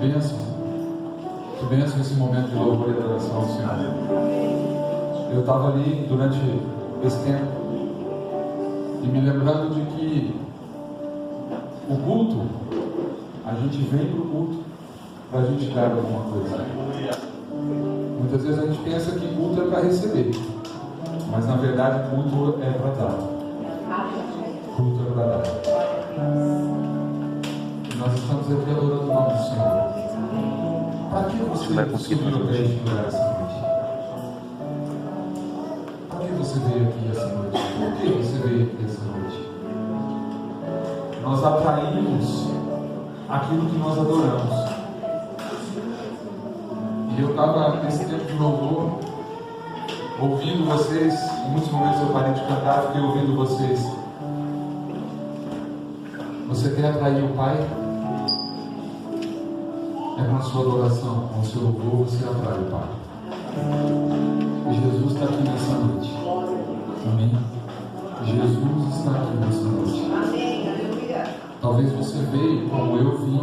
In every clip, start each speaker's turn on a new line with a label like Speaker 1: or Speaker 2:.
Speaker 1: Que bênção esse momento de louvor e adoração ao Senhor. Eu estava ali durante esse tempo e me lembrando de que o culto, a gente vem para o culto para a gente dar alguma coisa. Muitas vezes a gente pensa que culto é para receber, mas na verdade culto é para dar. Culto é para dar. E nós estamos aqui adorando o nome do Senhor. Para que você subiu até este lugar essa noite? Para que você veio aqui essa noite? Por que você veio aqui essa noite? Nós atraímos aquilo que nós adoramos. E eu estava nesse tempo de louvor, ouvindo vocês. Em muitos momentos eu parei de cantar, fiquei ouvindo vocês. Você quer atrair o Pai? É com a sua adoração, com o seu louvor, você atrai o Pai. E Jesus está aqui nessa noite. Amém? Jesus está aqui nessa noite. Talvez você veio, como eu vim,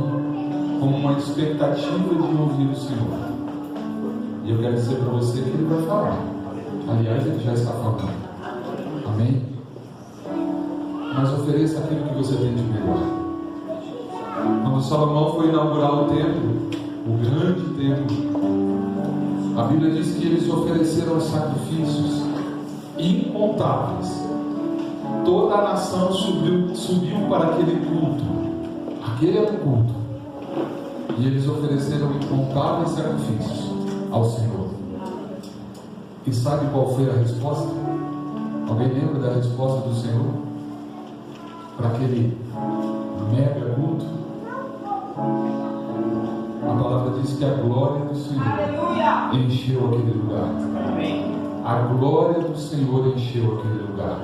Speaker 1: com uma expectativa de ouvir o Senhor. E eu quero dizer para você que Ele vai falar. Aliás, Ele já está falando. Amém? Mas ofereça aquilo que você tem de melhor. Quando Salomão foi inaugurar o templo, o grande templo, a Bíblia diz que eles ofereceram sacrifícios incontáveis. Toda a nação subiu para aquele culto. Aquele era o culto. E eles ofereceram incontáveis sacrifícios ao Senhor. E sabe qual foi a resposta? Alguém lembra da resposta do Senhor para aquele mega culto? A palavra diz que a glória do Senhor encheu aquele lugar. A glória do Senhor encheu aquele lugar.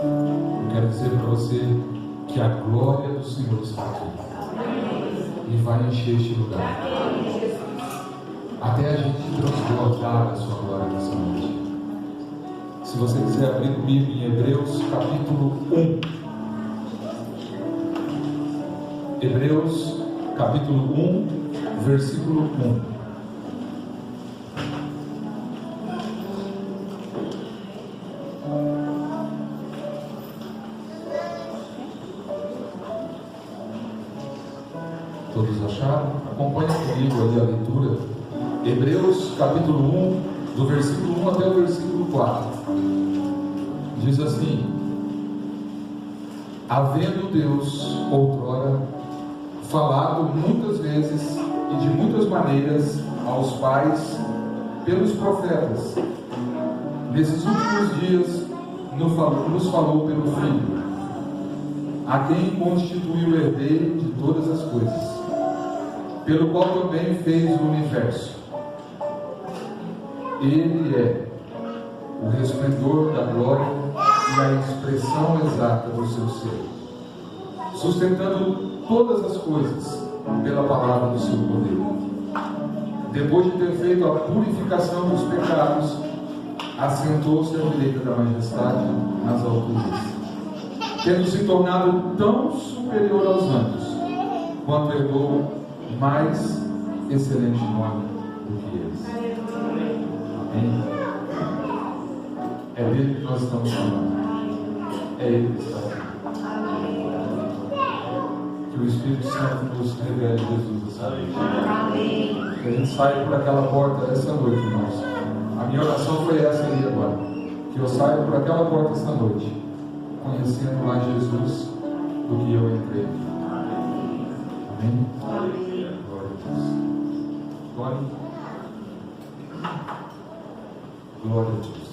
Speaker 1: Eu quero dizer para você que a glória do Senhor está aqui e vai encher este lugar até a gente transbordar a sua glória nessa noite. Se você quiser abrir comigo em Hebreus capítulo 1. Hebreus capítulo 1, versículo 1. Todos acharam? Acompanhe comigo aí a leitura. Hebreus capítulo 1, do versículo 1 até o versículo 4. Diz assim: havendo Deus outrora falado muitas vezes e de muitas maneiras aos pais pelos profetas, nesses últimos dias nos falou pelo Filho, a quem constituiu o herdeiro de todas as coisas, pelo qual também fez o universo. Ele é o resplendor da glória e a expressão exata do seu ser, sustentando todas as coisas pela palavra do seu poder. Depois de ter feito a purificação dos pecados, assentou-se à direita da majestade nas alturas, tendo se tornado tão superior aos anjos, quanto herdou mais excelente nome do que eles. Amém? É dele que nós estamos falando. É Ele que está aqui. Que o Espírito Santo nos revele Jesus essa noite. Que a gente saia por aquela porta essa noite, irmãos. A minha oração foi essa aí agora. Que eu saia por aquela porta essa noite, conhecendo mais Jesus do que eu entrei. Amém? Glória a Deus. Glória. Glória a Deus.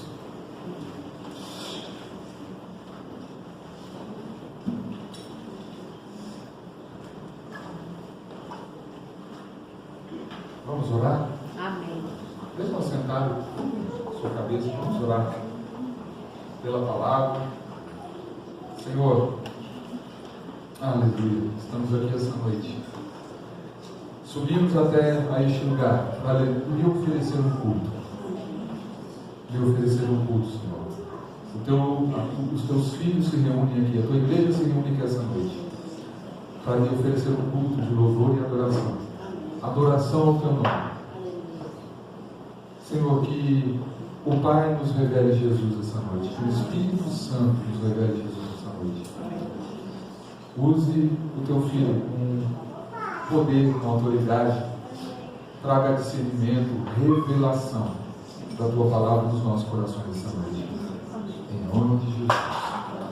Speaker 1: Vamos orar?
Speaker 2: Amém.
Speaker 1: Mesmo assentado, sua cabeça, vamos orar pela palavra. Senhor, aleluia, estamos aqui essa noite. Subimos até a este lugar para lhe oferecer um culto. Lhe oferecer um culto, Senhor. Os teus filhos se reúnem aqui, a tua igreja se reúne aqui essa noite para lhe oferecer um culto de louvor e adoração. adoração ao Teu nome. Senhor, que o Pai nos revele Jesus essa noite, que o Espírito Santo nos revele Jesus essa noite. Use o Teu Filho com poder, com autoridade, traga discernimento, revelação da Tua palavra nos nossos corações essa noite. Em nome de Jesus.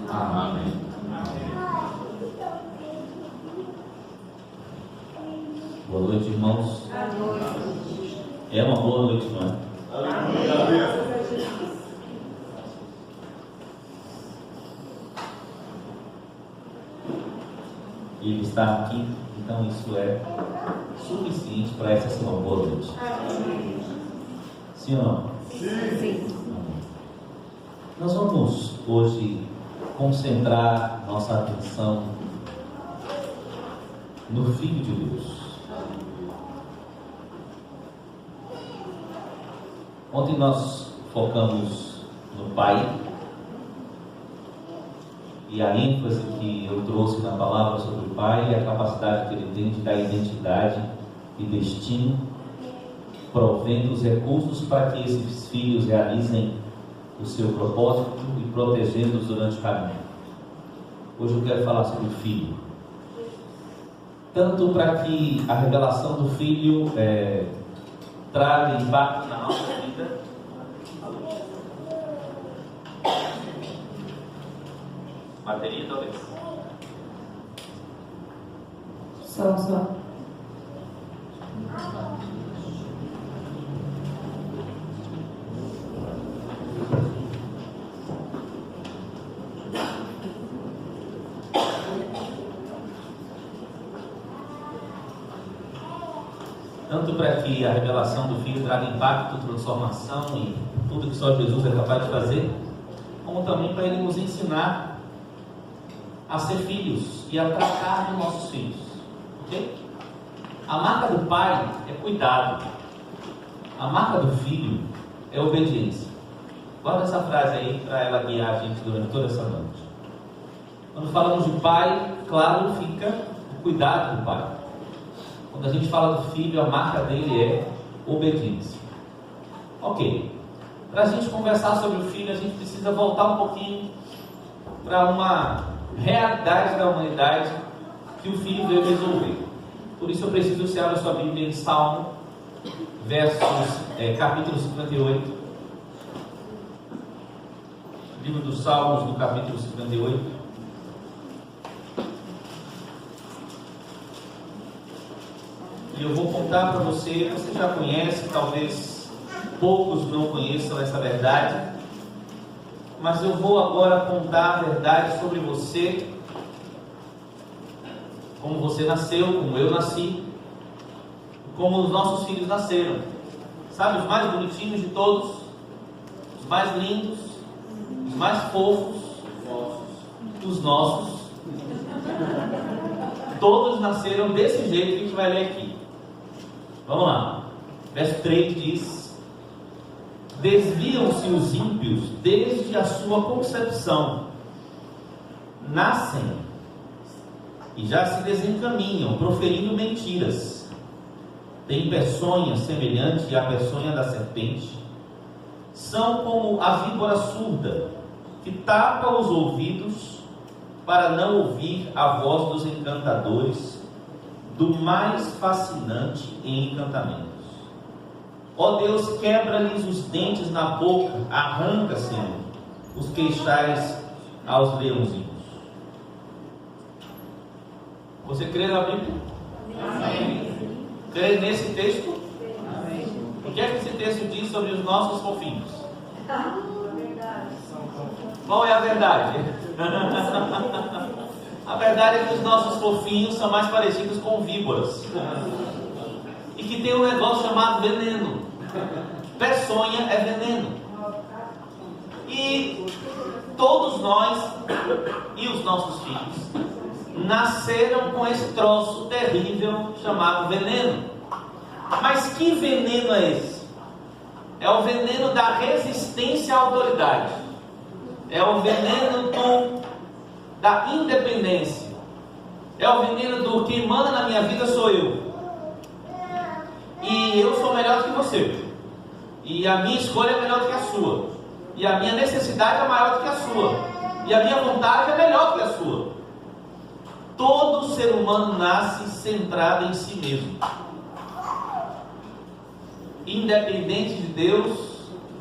Speaker 1: Amém.
Speaker 2: Boa noite, irmãos. É uma boa noite, não é? E ele está aqui, então isso é suficiente para essa ser uma boa noite. Sim ou não?
Speaker 3: Sim.
Speaker 2: Nós vamos hoje concentrar nossa atenção no Filho de Deus. Ontem nós focamos no Pai, e a ênfase que eu trouxe na palavra sobre o Pai é a capacidade que ele tem de dar identidade e destino, provendo os recursos para que esses filhos realizem o seu propósito e protegendo-os durante o caminho. Hoje eu quero falar sobre o Filho, tanto para que a revelação do Filho traga impacto na nossa vida, bateria talvez.
Speaker 3: Só.
Speaker 2: Tanto para que a revelação do Filho traga impacto, transformação e tudo que só Jesus é capaz de fazer, como também para ele nos ensinar a ser filhos e a tratar dos nossos filhos. Ok? A marca do pai é cuidado. A marca do filho é obediência. Guarda essa frase aí para ela guiar a gente durante toda essa noite. Quando falamos de pai, claro, fica o cuidado do pai. Quando a gente fala do filho, a marca dele é obediência. Ok. Para a gente conversar sobre o filho, a gente precisa voltar um pouquinho para uma realidade da humanidade que o filho veio resolver. Por isso eu preciso que você abra sua Bíblia em Salmo, capítulo 58. Livro dos Salmos, no capítulo 58. E eu vou contar para você já conhece, talvez poucos não conheçam essa verdade, mas eu vou agora contar a verdade sobre você, como você nasceu, como eu nasci, como os nossos filhos nasceram. Sabe, os mais bonitinhos de todos, os mais lindos, os mais fofos, os nossos. Todos nasceram desse jeito que a gente vai ler aqui. Vamos lá. Verso 3 diz: desviam-se os ímpios desde a sua concepção, nascem e já se desencaminham, proferindo mentiras. Tem peçonha semelhante à peçonha da serpente, são como a víbora surda, que tapa os ouvidos para não ouvir a voz dos encantadores, do mais fascinante em encantamentos. Ó Deus, quebra-lhes os dentes na boca, arranca, Senhor, os queixais aos leãozinhos. Você crê na Bíblia? Amém. Crê nesse texto? Amém. O que é que esse texto diz sobre os nossos fofinhos? Qual é a verdade? A verdade é que os nossos fofinhos são mais parecidos com víboras. E que tem um negócio chamado veneno. Peçonha é veneno. E todos nós e os nossos filhos nasceram com esse troço terrível chamado veneno. Mas que veneno é esse? É o veneno da resistência à autoridade. É o veneno da independência. É o veneno do quem manda na minha vida sou eu. seu. E a minha escolha é melhor do que a sua. E a minha necessidade é maior do que a sua. E a minha vontade é melhor do que a sua. Todo ser humano nasce centrado em si mesmo, independente de Deus,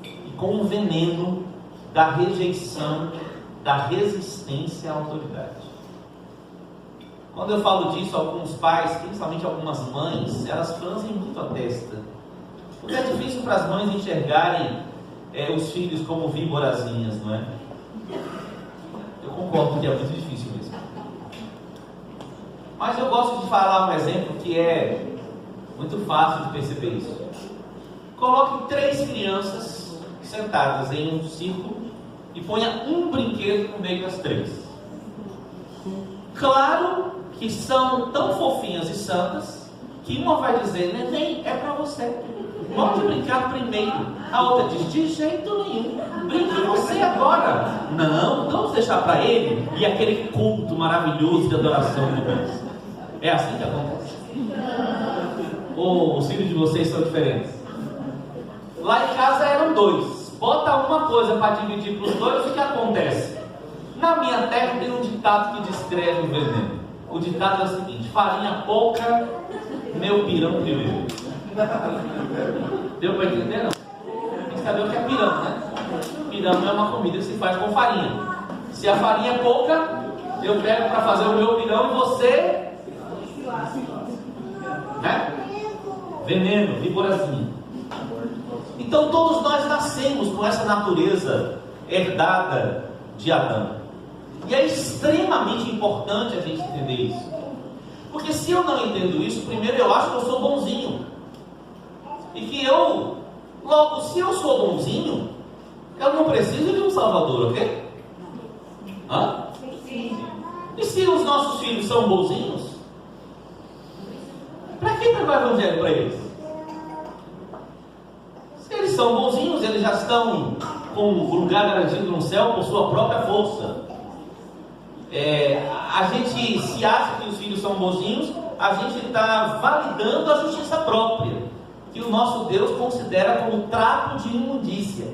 Speaker 2: e com o veneno da rejeição, da resistência à autoridade. Quando eu falo disso, alguns pais, principalmente algumas mães, elas franzem muito a testa, porque é difícil para as mães enxergarem os filhos como víborazinhas, não é? Eu concordo que é muito difícil mesmo. Mas eu gosto de falar um exemplo que é muito fácil de perceber isso. Coloque 3 crianças sentadas em um círculo e ponha um brinquedo no meio das 3. Claro que são tão fofinhas e santas que uma vai dizer: neném, é para você, pode brincar primeiro. A outra diz: de jeito nenhum, brinque você agora. Não, vamos deixar para ele. E aquele culto maravilhoso de adoração de Deus. É assim que acontece? Ou os filhos de vocês são diferentes? Lá em casa eram 2. Bota uma coisa para dividir para os 2, o que acontece? Na minha terra tem um ditado que descreve o veneno. O ditado é o seguinte: farinha pouca, meu pirão primeiro. Deu para entender, não? Tem que saber o que é pirão, né? Pirão é uma comida que se faz com farinha. Se a farinha é pouca, eu pego para fazer o meu pirão e você... né? Veneno, víborazinha. Então todos nós nascemos com essa natureza herdada de Adão. E é extremamente importante a gente entender isso. Porque se eu não entendo isso, primeiro eu acho que eu sou bonzinho. E que logo, se eu sou bonzinho, eu não preciso de um salvador, ok? Hã? E se os nossos filhos são bonzinhos, para que pregar o evangelho para eles? Se eles são bonzinhos, eles já estão com um lugar garantido no céu por sua própria força. A gente se acha que os filhos são bonzinhos, a gente está validando a justiça própria, que o nosso Deus considera como trapo de imundícia.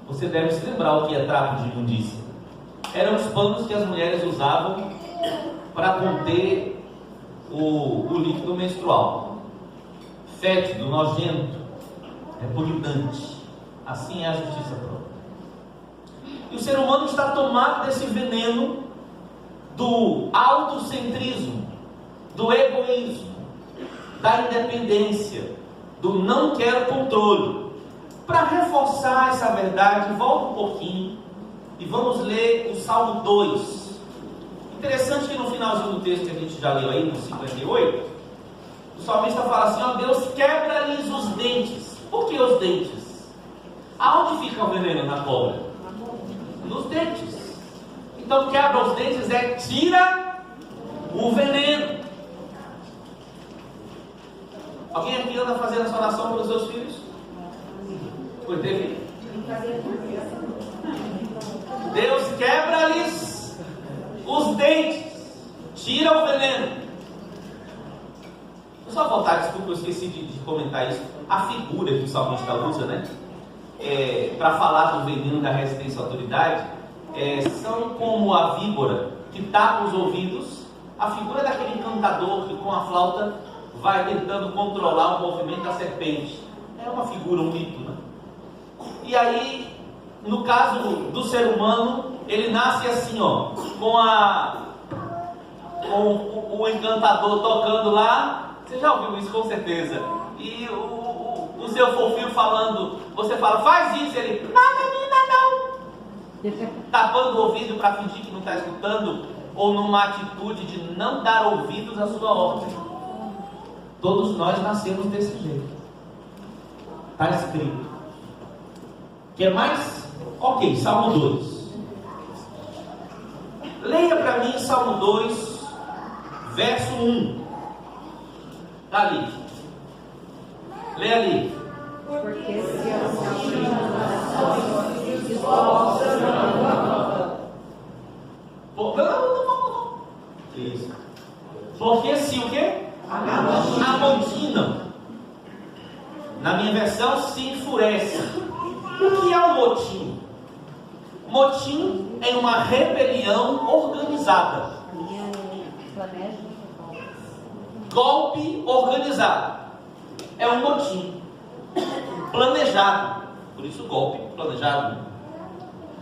Speaker 2: Você deve se lembrar o que é trapo de imundícia. Eram os panos que as mulheres usavam para conter o líquido menstrual, fétido, nojento, repugnante. Assim é a justiça própria. E o ser humano está tomado desse veneno do autocentrismo, do egoísmo, da independência, do não quero controle. Para reforçar essa verdade, volta um pouquinho e vamos ler o Salmo 2. Interessante que no finalzinho do texto que a gente já leu aí, no 58, o salmista fala assim: ó, Deus quebra-lhes os dentes. Por que os dentes? Aonde fica o veneno na cobra? Nos dentes. Então quebra os dentes tira o veneno. Alguém aqui anda fazendo essa oração pelos seus filhos? Foi teve? Deus quebra-lhes os dentes, tira o veneno. Vou só voltar, desculpa, eu esqueci de comentar isso. A figura que o salmista usa, né? Para falar do veneno da resistência à autoridade, são como a víbora que tapa os ouvidos. A figura daquele encantador que com a flauta vai tentando controlar o movimento da serpente. É uma figura, um mito, né? E aí, no caso do ser humano, ele nasce assim, ó, com o encantador tocando lá. Você já ouviu isso com certeza? E o seu fofinho falando, você fala, faz isso, ele, não, menina, não. Tapando o ouvido para fingir que não está escutando, ou numa atitude de não dar ouvidos à sua ordem. Todos nós nascemos desse jeito. Está escrito. Quer mais? Ok, Salmo 2. Leia para mim Salmo 2, verso 1. Está ali. Leia ali.
Speaker 3: Porque se auxiliam nas nações dispostas
Speaker 2: não. Isso. Porque se o quê? Amontinam Na minha versão, se enfurece. O que é um motim? Motim é uma rebelião organizada. Golpe organizado. É um motim. Planejado. Por isso golpe planejado.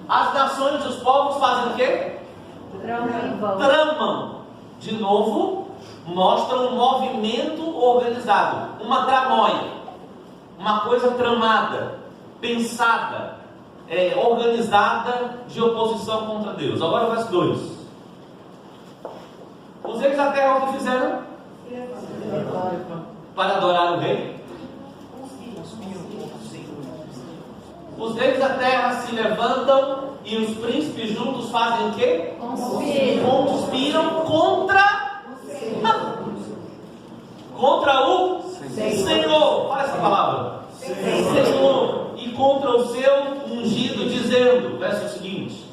Speaker 2: As nações e os povos fazem o quê? Tramam. De novo, mostra um movimento organizado. Uma tramóia. Uma coisa tramada, pensada, organizada de oposição contra Deus. Agora o verso 2. Os reis da terra o que fizeram? Para adorar o rei. Os reis da terra se levantam e os príncipes juntos fazem o quê? Conspiram contra o Senhor. Olha essa palavra. Senhor. E contra o seu ungido, dizendo, verso seguinte: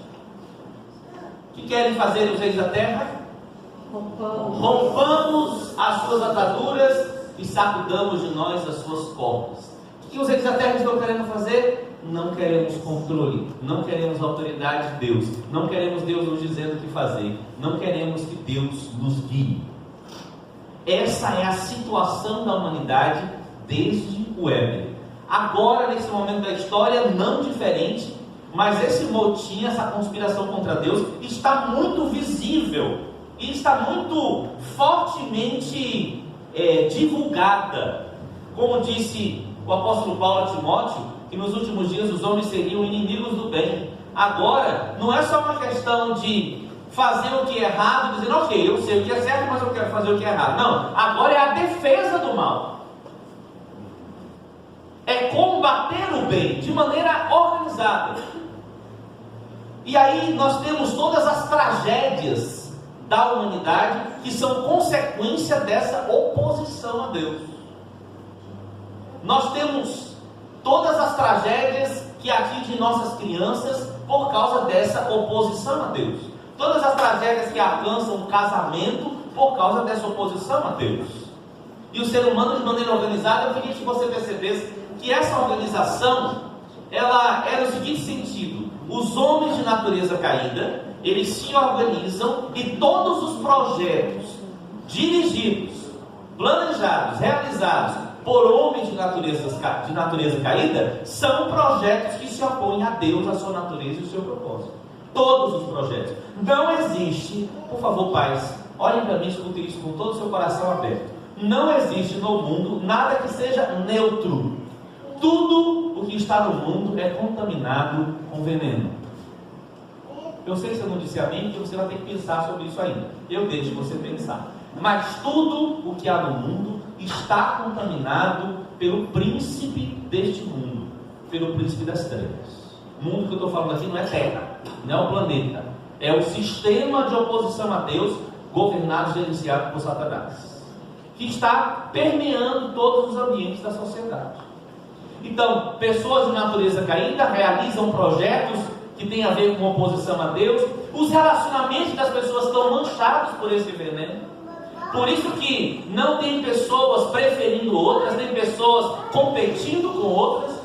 Speaker 2: o que querem fazer os reis da terra? Rompamos as suas ataduras e sacudamos de nós as suas cordas. O que os reis da terra estão querendo fazer? Não queremos controle, não queremos autoridade de Deus, não queremos Deus nos dizendo o que fazer, não queremos que Deus nos guie. Essa é a situação da humanidade desde o Éden. Agora, nesse momento da história, não diferente, mas esse motim, essa conspiração contra Deus, está muito visível e está muito fortemente divulgada. Como disse o apóstolo Paulo a Timóteo, que nos últimos dias os homens seriam inimigos do bem. Agora, não é só uma questão de fazer o que é errado, dizendo, ok, eu sei o que é certo, mas eu quero fazer o que é errado. Não, agora é a defesa do mal. É combater o bem de maneira organizada. E aí nós temos todas as tragédias da humanidade que são consequência dessa oposição a Deus. Nós temos todas as tragédias que atingem nossas crianças por causa dessa oposição a Deus. Todas as tragédias que alcançam o casamento por causa dessa oposição a Deus. E o ser humano, de maneira organizada, eu queria que você percebesse que essa organização, ela era o seguinte sentido: os homens de natureza caída, eles se organizam e todos os projetos dirigidos, planejados, realizados por homens de natureza caída, são projetos que se opõem a Deus, a sua natureza e o seu propósito. Todos os projetos. Não existe, por favor, pais, olhem para mim, escutem isso com todo o seu coração aberto. Não existe no mundo nada que seja neutro. Tudo o que está no mundo é contaminado com veneno. Eu sei que você não disse amém, porque você vai ter que pensar sobre isso ainda. Eu deixo você pensar. Mas tudo o que há no mundo está contaminado pelo príncipe deste mundo, pelo príncipe das trevas. O mundo que eu estou falando aqui não é terra, não é o planeta, é o sistema de oposição a Deus, governado e gerenciado por Satanás, que está permeando todos os ambientes da sociedade. Então, pessoas de natureza caída realizam projetos que têm a ver com oposição a Deus. Os relacionamentos das pessoas estão manchados por esse veneno. Por isso que não tem pessoas preferindo outras, tem pessoas competindo com outras.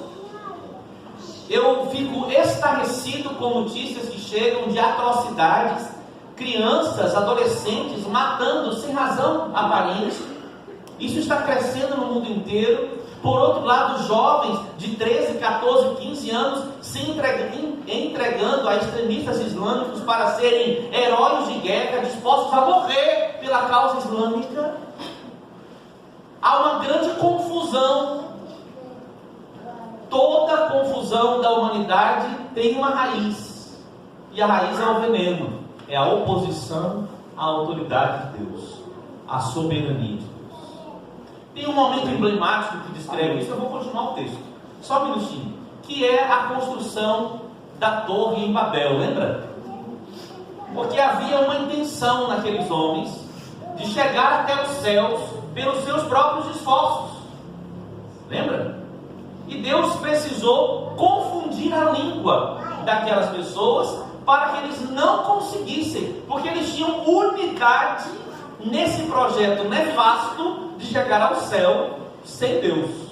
Speaker 2: Eu fico estarrecido com notícias que chegam de atrocidades, crianças, adolescentes matando sem razão aparente. Isso está crescendo no mundo inteiro. Por outro lado, jovens de 13, 14, 15 anos se entregando a extremistas islâmicos para serem heróis de guerra, dispostos a morrer pela causa islâmica. Há uma grande confusão. Toda confusão da humanidade tem uma raiz, e a raiz é o veneno, é a oposição à autoridade de Deus, à soberania de Deus. Tem um momento emblemático que descreve isso. Eu vou continuar o texto, só um minutinho, que é a construção da torre em Babel, lembra? Porque havia uma intenção naqueles homens de chegar até os céus pelos seus próprios esforços, lembra? E Deus precisou confundir a língua daquelas pessoas para que eles não conseguissem, porque eles tinham unidade nesse projeto nefasto de chegar ao céu sem Deus.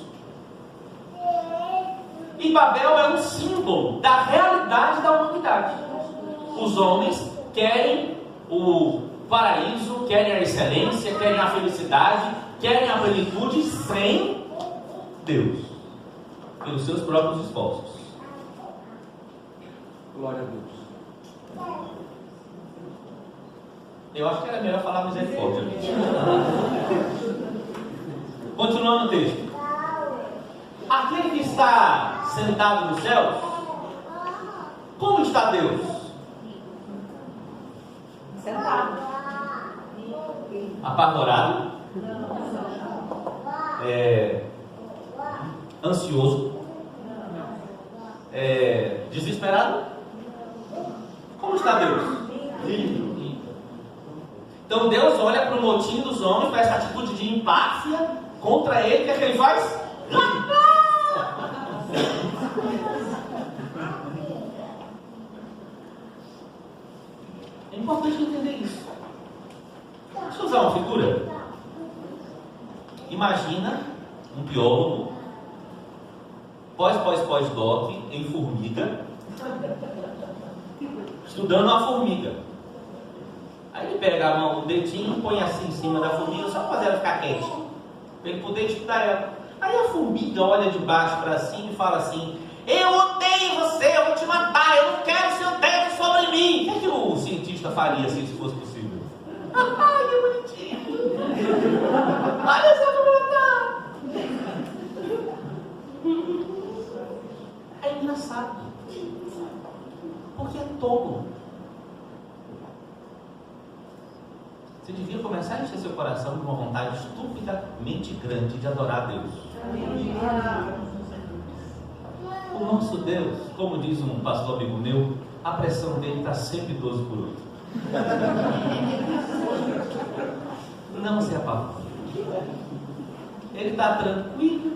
Speaker 2: E Babel é um símbolo da realidade da humanidade. Os homens querem o paraíso, querem a excelência, querem a felicidade, querem a plenitude sem Deus, pelos seus próprios esforços.
Speaker 4: Glória a Deus.
Speaker 2: Eu acho que era melhor falar misericórdia. Continuando o texto. Aquele que está sentado nos céus, como está Deus?
Speaker 3: Sentado.
Speaker 2: Apavorado? Ansioso? Desesperado? Como está Deus? Então Deus olha para o motim dos homens, para essa atitude de empáfia contra ele, o que é que ele faz? É importante entender isso. Deixa eu usar uma figura. Imagina um biólogo pós-doc em formiga, estudando uma formiga. Aí ele pega o dedinho e põe assim em cima da formiga, só para fazer ela ficar quente, para ele poder estudar ela. Aí a formiga olha de baixo para cima e fala assim: eu odeio você, eu vou te matar, eu não quero seu dedo sobre mim. O que o cientista faria se isso fosse possível? Ai, que bonitinho. Olha só como ela tá. É engraçado, porque é tolo. Você devia começar a encher seu coração de uma vontade estupidamente grande de adorar a Deus. O nosso Deus, como diz um pastor amigo meu, a pressão dele está sempre 12 por 8. Não se apavore. Ele está tranquilo.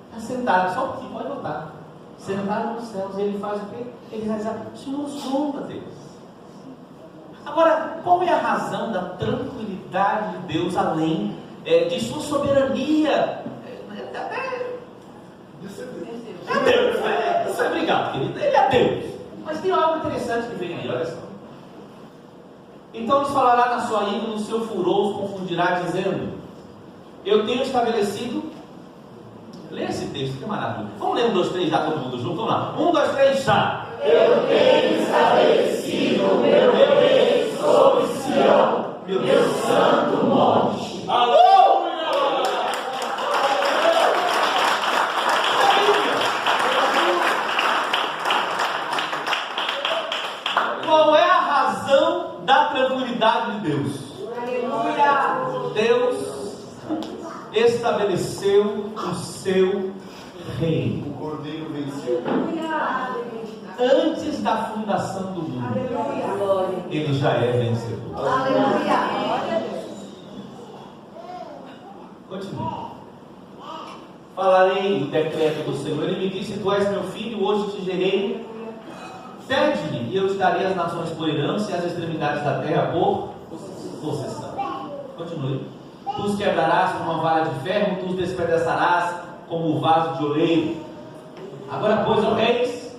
Speaker 2: Está sentado, só aqui, pode notar. Sentado nos céus, ele faz o quê? Ele vai dizer: isso não zomba Deus. Agora, qual é a razão da tranquilidade de Deus, além de sua soberania? É Deus, isso é obrigado, querido. Ele é Deus. Mas tem algo interessante que vem aí, olha só. Então lhes falará na sua ira, no seu furor os confundirá, dizendo: eu tenho estabelecido. Lê esse texto, que maravilha. Vamos ler 1, 2, 3 já, todo mundo junto? Vamos lá. 1, 2, 3 já.
Speaker 5: Eu tenho estabelecido o meu rei sobre Sião, meu santo monte.
Speaker 2: Aleluia! Qual é a razão da tranquilidade de Deus?
Speaker 3: Aleluia!
Speaker 2: Deus estabeleceu o seu reino.
Speaker 4: O Cordeiro venceu.
Speaker 2: Antes da fundação do mundo, ele já é vencedor. Continue. Falarei do decreto do Senhor. Ele me disse: tu és meu filho, hoje te gerei. Pede-me, e eu te darei as nações por herança e as extremidades da terra por possessão. Continue. Tu os quebrarás com uma vara de ferro, tu os despedaçarás como o vaso de oleiro. Agora, pois, ó reis,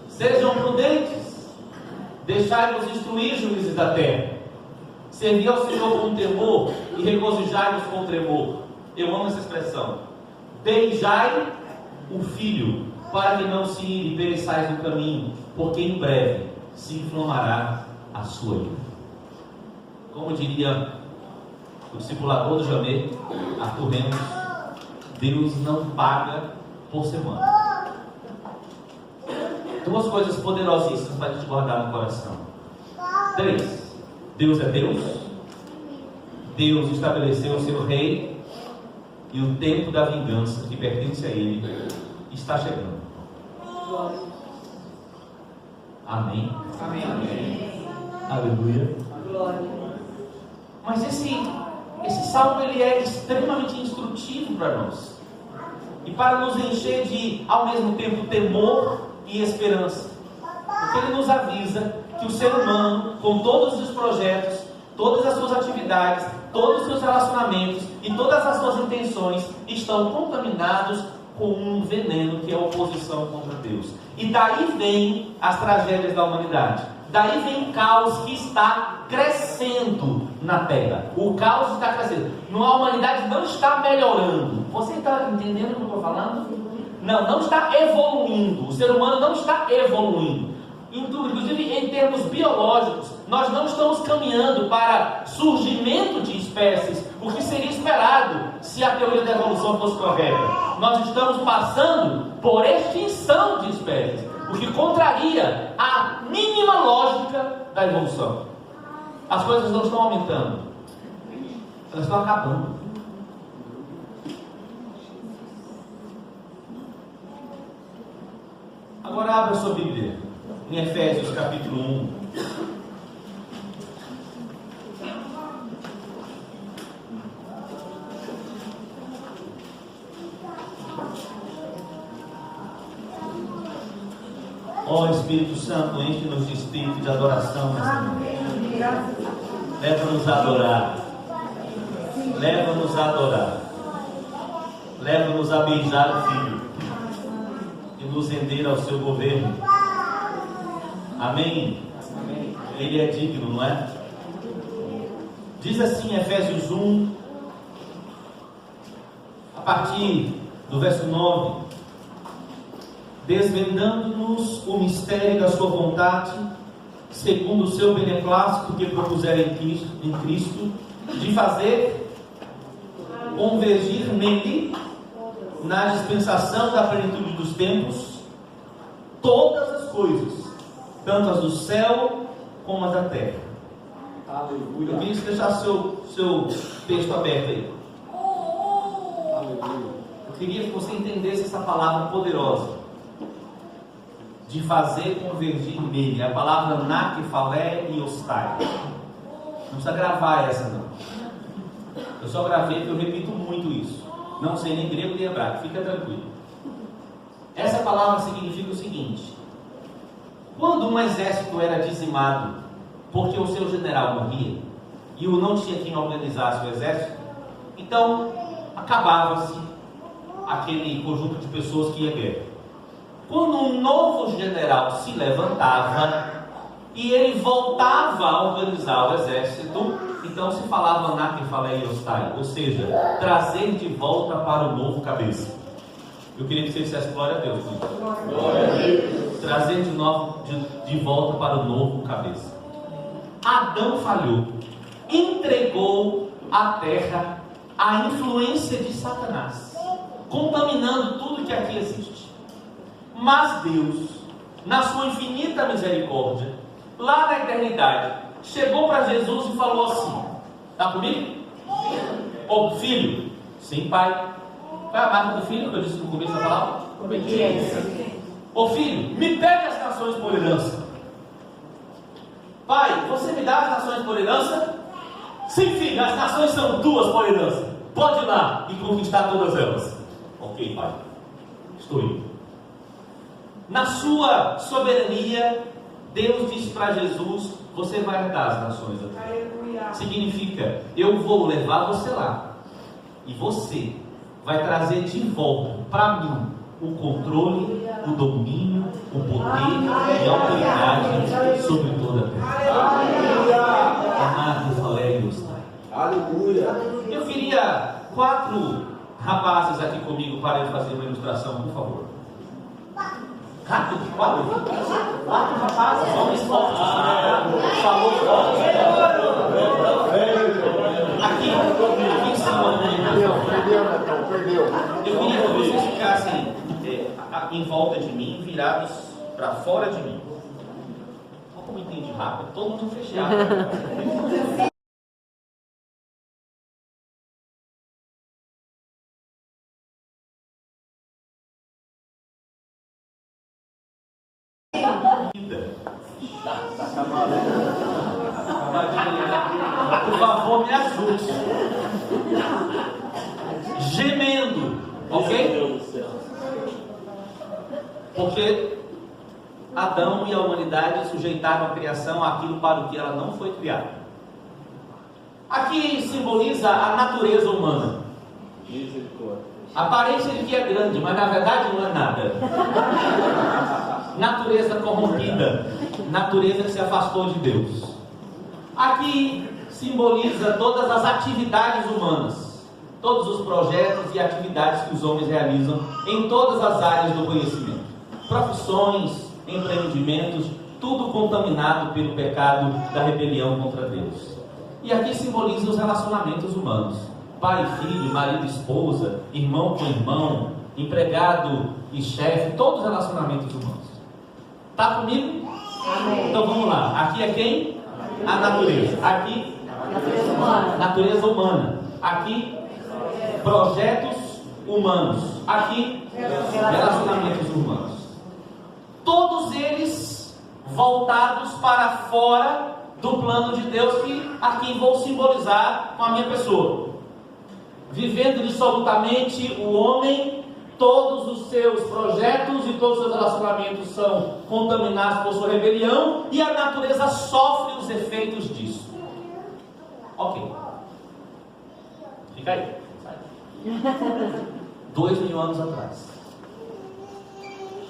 Speaker 2: sejam prudentes, deixai-vos instruir, juízes da terra. Servi ao Senhor com temor e regozijai-vos com tremor. Eu amo essa expressão. Beijai o filho, para que não se ire e pereçais no caminho, porque em breve se inflamará a sua ira. Como diria o discipulador do Jamê, Arthur Remos, Deus não paga por semana. Duas coisas poderosíssimas para a gente guardar no coração. 3. Deus é Deus. Deus estabeleceu o seu rei. E o tempo da vingança que pertence a Ele está chegando. Amém?
Speaker 3: Amém.
Speaker 2: Aleluia. Mas esse salmo ele é extremamente instrutivo para nós. E para nos encher de, ao mesmo tempo, temor e esperança. Porque ele nos avisa que o ser humano, com todos os projetos, todas as suas atividades, todos os seus relacionamentos e todas as suas intenções estão contaminados com um veneno que é a oposição contra Deus. E daí vem as tragédias da humanidade. Daí vem o caos que está crescendo na Terra. O caos está crescendo. A humanidade não está melhorando. Você está entendendo o que eu estou falando? Não está evoluindo. O ser humano não está evoluindo. Inclusive em termos biológicos, nós não estamos caminhando para surgimento de espécies, o que seria esperado se a teoria da evolução fosse correta. Nós estamos passando por extinção de espécies, o que contraria a mínima lógica da evolução. As coisas não estão aumentando, elas estão acabando. Agora abra sua Bíblia em Efésios capítulo 1. Ó Espírito Santo, enche-nos de espírito de adoração nesta noite. Leva-nos a adorar. Leva-nos a adorar. Leva-nos a beijar o Filho e nos render ao seu governo. Amém? Amém. Ele é digno, não é? Diz assim Efésios 1, a partir do verso 9: desvendando-nos o mistério da sua vontade, segundo o seu beneplácito que propusera em Cristo, de fazer convergir nele, na dispensação da plenitude dos tempos, todas as coisas, tanto as do céu como as da terra. Aleluia. Eu queria deixar seu texto aberto aí. Aleluia. Eu queria que você entendesse essa palavra poderosa, de fazer convergir nele. A palavra nakephalé e ostai. Não precisa gravar essa não. Eu só gravei porque eu repito muito isso. Não sei nem grego nem hebraico, fica tranquilo. Essa palavra significa o seguinte: quando um exército era dizimado porque o seu general morria e o não tinha quem organizasse o exército, então acabava-se aquele conjunto de pessoas que ia à guerra. Quando um novo general se levantava e ele voltava a organizar o exército, então se falava nakephalé e ostai, ou seja, trazer de volta para o novo cabeça. Eu queria que você dissesse glória a Deus. Glória a Deus. Trazer de volta para o novo cabeça. Adão falhou, entregou a terra à influência de Satanás, contaminando tudo que aqui existe. Mas Deus, na sua infinita misericórdia, lá na eternidade, chegou para Jesus e falou assim: está comigo? Ô filho, sim pai. Qual é a marca do filho que eu disse no começo da palavra?
Speaker 3: Obediência.
Speaker 2: Ô filho, me pegue as nações por herança. Pai, você me dá as nações por herança? Sim filho, as nações são tuas por herança. Pode ir lá e conquistar todas elas. Ok pai, estou indo. Na sua soberania, Deus disse para Jesus: você vai herdar as nações. Significa, eu vou levar você lá, e você vai trazer de volta para mim o controle, o domínio, o poder e a autoridade sobre toda a terra. Aleluia. Eu queria 4 rapazes aqui comigo para fazer uma ilustração, por favor. Rápido, 4 rapazes, homens fortes. Falou forte. Aqui em cima. Perdeu. Eu queria que vocês ficassem em volta de mim, virados para fora de mim. Olha como entendi rápido, todo mundo fechado. Por favor, me ajude. Gemendo, ok? Porque Adão e a humanidade sujeitaram a criação àquilo para o que ela não foi criada. Aqui simboliza a natureza humana.
Speaker 4: Misericórdia.
Speaker 2: A aparência de que é grande, mas na verdade não é nada. Natureza corrompida, natureza que se afastou de Deus. Aqui simboliza todas as atividades humanas, todos os projetos e atividades que os homens realizam em todas as áreas do conhecimento. Profissões, empreendimentos, tudo contaminado pelo pecado da rebelião contra Deus. E aqui simboliza os relacionamentos humanos. Pai, filho, marido, esposa, irmão com irmão, empregado e chefe, todos os relacionamentos humanos. Está comigo?
Speaker 3: Amém.
Speaker 2: Então vamos lá. Aqui é quem? A natureza. Aqui,
Speaker 3: Natureza humana.
Speaker 2: natureza humana. Aqui, projetos humanos. Aqui, relacionamentos humanos. Todos eles voltados para fora do plano de Deus, que aqui vou simbolizar com a minha pessoa. Vivendo dissolutamente o homem, todos os seus projetos e todos os seus relacionamentos são contaminados por sua rebelião e a natureza sofre os efeitos disso. Ok. Fica aí. 2.000 anos atrás.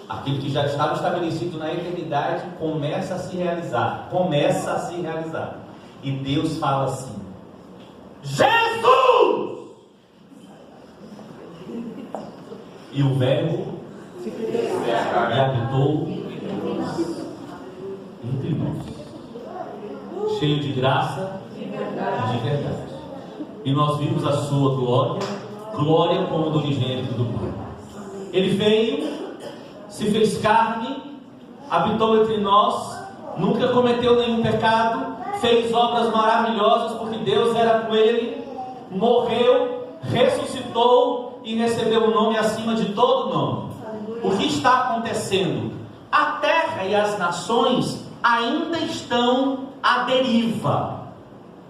Speaker 2: Aquilo que já estava estabelecido na eternidade começa a se realizar. Começa a se realizar. E Deus fala assim: Jesus! E o Verbo e habitou entre nós, cheio de graça e de verdade. E nós vimos a sua glória, glória como do unigênito do Pai. Ele veio, se fez carne, habitou entre nós, nunca cometeu nenhum pecado, fez obras maravilhosas porque Deus era com ele, morreu, ressuscitou e recebeu o nome acima de todo nome. O que está acontecendo? A terra e as nações ainda estão à deriva,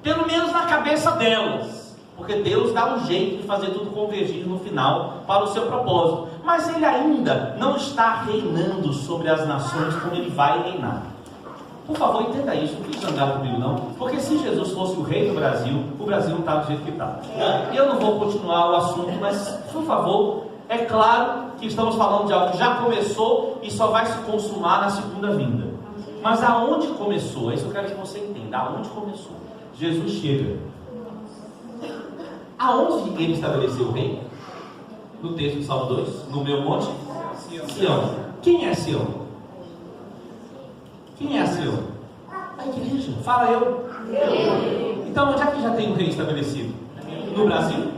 Speaker 2: pelo menos na cabeça delas, porque Deus dá um jeito de fazer tudo convergir no final para o seu propósito, mas Ele ainda não está reinando sobre as nações como Ele vai reinar. Por favor, entenda isso, não fique zangado comigo não, porque se Jesus fosse o rei do Brasil, o Brasil não está do jeito que está. E eu não vou continuar o assunto, mas, por favor, é claro que estamos falando de algo que já começou e só vai se consumar na segunda vinda. Mas aonde começou? É isso que eu quero que você entenda. Aonde começou? Jesus chega. Aonde ele estabeleceu o rei? No texto do Salmo 2, no meu monte Sião. Quem é Sião? Quem é Sião? A igreja. Fala eu. Então onde é que já tem um rei estabelecido? No Brasil?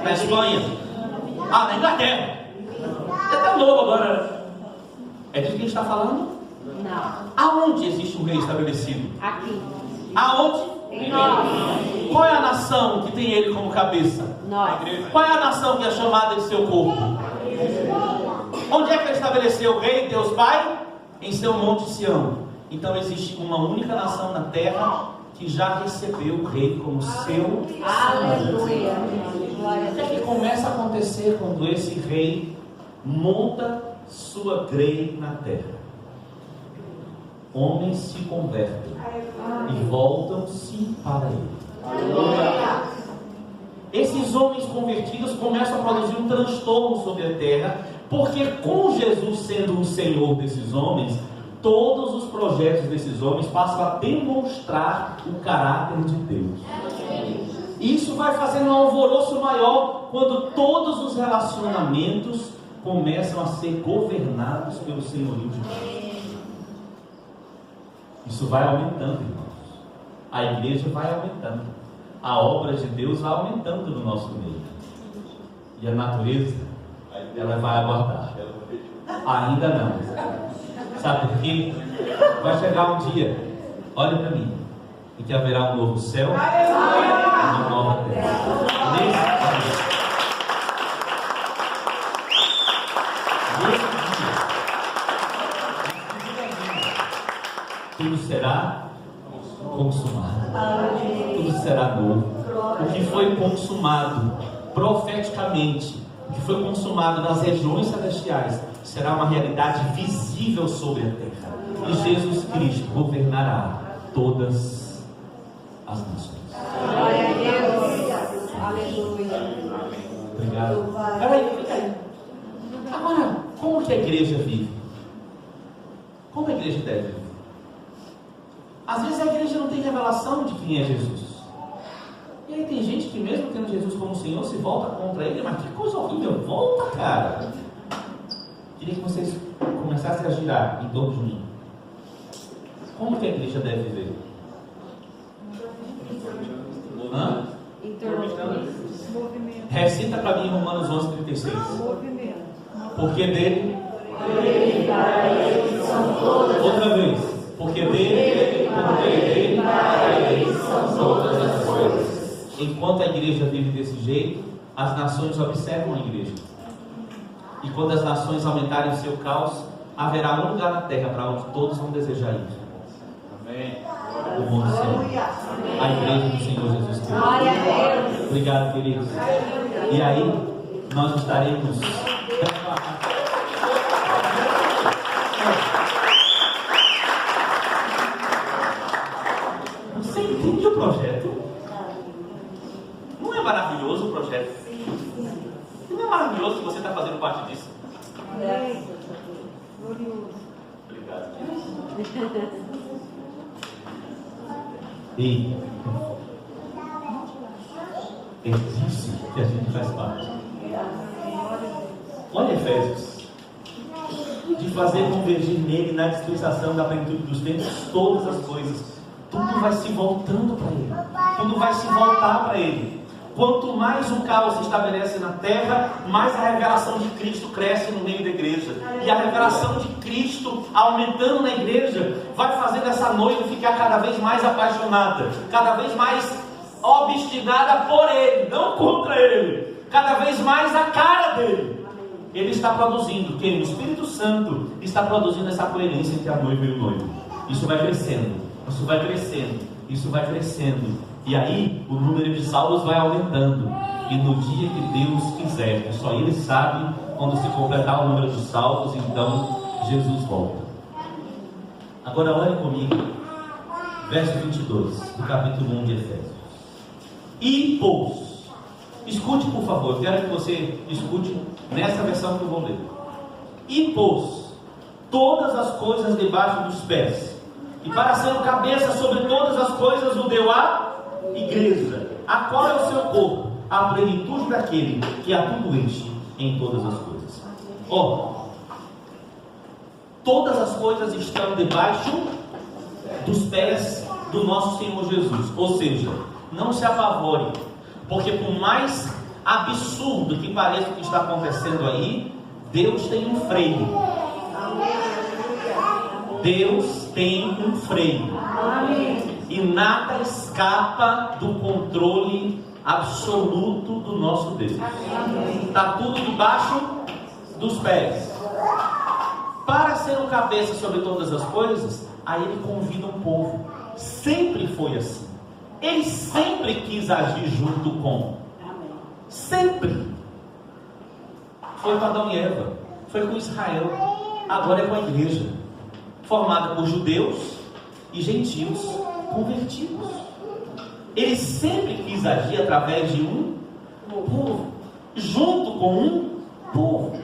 Speaker 2: Na Espanha? Ah, na Inglaterra. É até novo agora. É disso que a gente está falando?
Speaker 3: Não.
Speaker 2: Aonde existe um rei estabelecido?
Speaker 3: Aqui.
Speaker 2: Aonde?
Speaker 3: Em nós.
Speaker 2: Qual é a nação que tem ele como cabeça?
Speaker 3: Nós.
Speaker 2: Qual é a nação que é chamada de seu corpo? Onde é que ele estabeleceu o rei, Deus Pai? Em seu monte Sião. Então existe uma única nação na terra que já recebeu o rei como seu Senhor.
Speaker 3: Aleluia.
Speaker 2: O que é que começa a acontecer quando esse rei monta sua grei na terra? Homens se convertem e voltam-se para ele. Esses homens convertidos começam a produzir um transtorno sobre a terra, porque com Jesus sendo o Senhor desses homens, todos os projetos desses homens passam a demonstrar o caráter de Deus. Isso vai fazendo um alvoroço maior quando todos os relacionamentos começam a ser governados pelo senhorio de Deus. Isso vai aumentando, irmãos. A igreja vai aumentando. A obra de Deus vai aumentando no nosso meio. E a natureza, ela vai aguardar. Ainda não. Sabe por quê? Vai chegar um dia, olha para mim, em que haverá um novo céu e uma nova terra. Nesse dia, tudo será consumado. Tudo será novo. O que foi consumado profeticamente, o que foi consumado nas regiões celestiais, será uma realidade visível sobre a terra. E Jesus Cristo governará todas as nações. igreja vive? Como a igreja deve viver? Às vezes a igreja não tem revelação de quem é Jesus. E aí tem gente que mesmo tendo Jesus como Senhor, se volta contra Ele. Mas que coisa horrível, volta, cara. Queria que vocês começassem a girar em torno de mim. Como que a igreja deve viver? Hã? Recita para mim Romanos 11:36. Porque dele, outra vez, porque dele, para ele são todas as coisas. Enquanto a igreja vive desse jeito, as nações observam a igreja. E quando as nações aumentarem o seu caos, haverá um lugar na terra para onde todos vão desejar ir. Amém. O mundo Senhor. A igreja do Senhor Jesus Cristo.
Speaker 3: Glória a Deus.
Speaker 2: Obrigado, queridos. E aí, nós estaremos preparados. Você entende o projeto? Não é maravilhoso o projeto? Não é maravilhoso que você está fazendo parte disso? Obrigado. E é disso que a gente faz parte. Olha Efésios. De fazer convergir nele na dispensação da plenitude dos tempos todas as coisas. Tudo vai se voltando para ele. Tudo vai se voltar para ele. Quanto mais o caos se estabelece na terra, mais a revelação de Cristo cresce no meio da igreja. E a revelação de Cristo aumentando na igreja vai fazer dessa noiva ficar cada vez mais apaixonada, cada vez mais obstinada por Ele, não contra Ele, cada vez mais a cara dele. Ele está produzindo, quem? O Espírito Santo está produzindo essa coerência entre a noiva e o noivo. Isso vai crescendo, isso vai crescendo, isso vai crescendo. E aí o número de salvos vai aumentando. E no dia que Deus quiser, que só Ele sabe, quando se completar o número de salvos, então Jesus volta. Agora olhe comigo, verso 22 do capítulo 1 de Efésios. E pôs, escute por favor, eu quero que você escute nessa versão que eu vou ler. E pôs todas as coisas debaixo dos pés, e para ser o cabeça sobre todas as coisas o deu a igreja, a qual é o seu corpo, a plenitude daquele que a tudo enche em todas as coisas. Todas as coisas estão debaixo dos pés do nosso Senhor Jesus. Ou seja, não se apavore, porque por mais absurdo que pareça o que está acontecendo aí, Deus tem um freio. Deus tem um freio. E nada escapa do controle absoluto do nosso Deus. Está tudo debaixo dos pés. Para ser o cabeça sobre todas as coisas, aí ele convida um povo. Sempre foi assim. Ele sempre quis agir junto com. Sempre. Foi com Adão e Eva. Foi com Israel. Agora é com a igreja, formada por judeus e gentios convertidos. Ele sempre quis agir através de um povo, junto com um povo.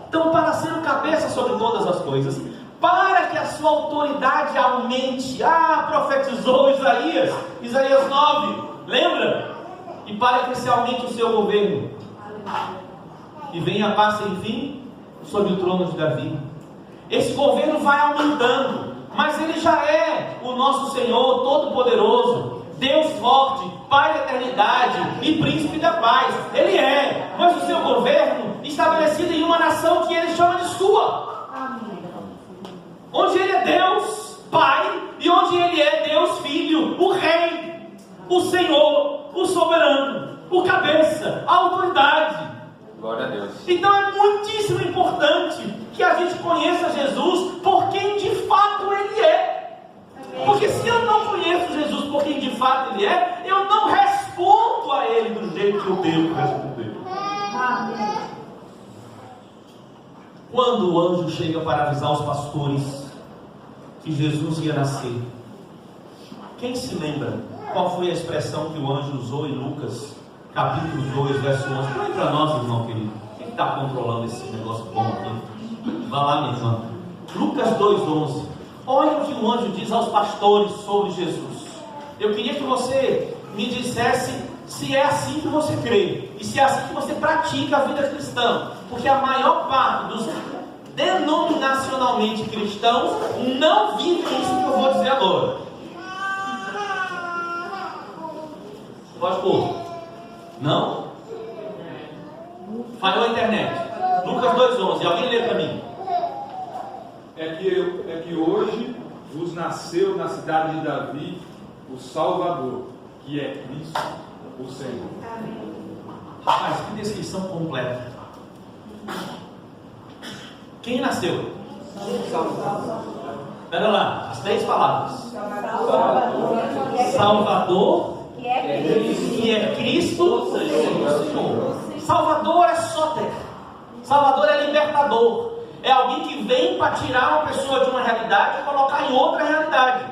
Speaker 2: Então, para ser o cabeça sobre todas as coisas, para que a sua autoridade aumente, profetizou Isaías 9, lembra? E para que se aumente o seu governo, e venha a paz sem fim sobre o trono de Davi. Esse governo vai aumentando, mas ele já é o nosso Senhor Todo-Poderoso, Deus forte, Pai da eternidade e Príncipe da paz. Ele é, mas o seu governo estabelecido em uma nação que ele chama de sua. Onde ele é Deus Pai e onde ele é Deus Filho, o Rei, o Senhor, o Soberano, o Cabeça, a autoridade.
Speaker 4: Glória a Deus.
Speaker 2: Então é muitíssimo importante que a gente conheça Jesus por quem de fato Ele é. Porque se eu não conheço Jesus por quem de fato Ele é, eu não respondo a Ele do jeito que eu devo responder. Quando o anjo chega para avisar os pastores que Jesus ia nascer, quem se lembra qual foi a expressão que o anjo usou em Lucas capítulo 2, verso 11? Põe para nós, irmão querido. Quem está controlando esse negócio bom aqui? Vá lá, minha irmã. Lucas 2,11. Olha o que o anjo diz aos pastores sobre Jesus. Eu queria que você me dissesse se é assim que você crê e se é assim que você pratica a vida cristã, porque a maior parte dos denominacionalmente cristãos não vive isso que eu vou dizer agora. Pode pôr. Não? Falhou a internet. Lucas 2,11. Alguém lê para mim?
Speaker 6: É que hoje vos nasceu na cidade de Davi o Salvador, que é Cristo, o Senhor.
Speaker 2: Rapaz, que descrição completa. Quem nasceu? Espera lá, as 3 palavras. Salvador, que é Cristo, Senhor. Salvador é Soter. Salvador é libertador. É alguém que vem para tirar uma pessoa de uma realidade e colocar em outra realidade.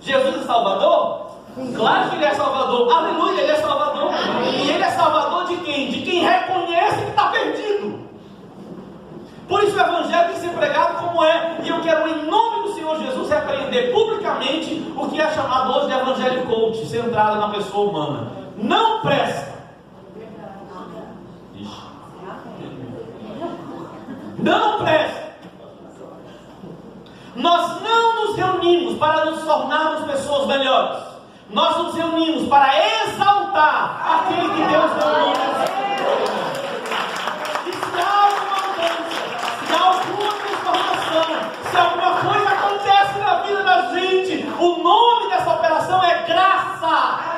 Speaker 2: Jesus é Salvador? Claro que Ele é Salvador. Aleluia, Ele é Salvador. E Ele é Salvador de quem? De quem reconhece que está perdido. Por isso o Evangelho tem que ser pregado como é. E eu quero, em nome do Senhor Jesus, repreender publicamente o que é chamado hoje de Evangelho Coach, centrado na pessoa humana. Não presta. Não presta. Nós não nos reunimos para nos tornarmos pessoas melhores. Nós nos reunimos para exaltar aquele que Deus deu o nome. E se há alguma mudança, se há alguma transformação, se alguma coisa acontece na vida da gente, o nome dessa operação é graça.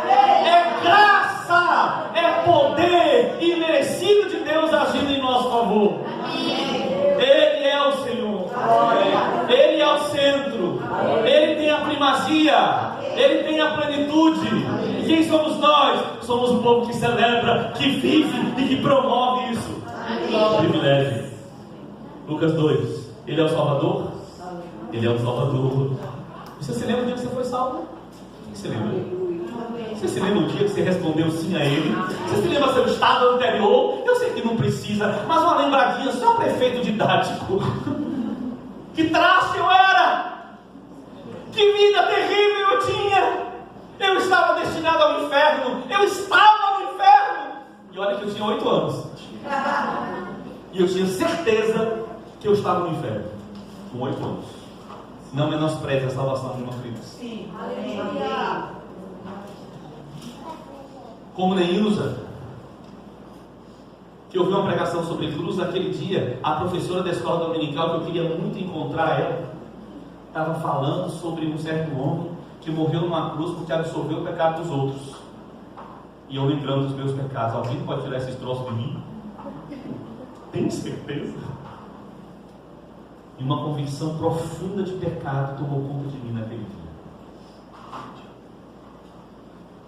Speaker 2: É graça. É poder imerecido de Deus agindo em nosso favor. Ele é o Senhor. Ele é o centro. Ele tem a primazia. Ele tem a plenitude. E quem somos nós? Somos um povo que celebra, que vive e que promove isso. Privilégio. Lucas 2. Ele é o Salvador? Ele é o Salvador. Você se lembra do dia que você foi salvo? O que você lembra? Você se lembra o dia que você respondeu sim a Ele? Você se lembra seu estado anterior? Eu sei que não precisa, mas uma lembradinha, só prefeito didático. Que traste eu era! Que vida terrível eu tinha! Eu estava destinado ao inferno! Eu estava no inferno! E olha que eu tinha 8 anos. E eu tinha certeza que eu estava no inferno. Com 8 anos. Não menospreze a salvação de uma criança.
Speaker 3: Sim.
Speaker 2: Como Neilza, que eu vi uma pregação sobre cruz naquele dia, a professora da escola dominical, que eu queria muito encontrar ela, estava falando sobre um certo homem que morreu numa cruz porque absorveu o pecado dos outros. E eu lembrando dos meus pecados. Alguém pode tirar esses troços de mim? Tem certeza? E uma convicção profunda de pecado tomou conta de mim naquele dia.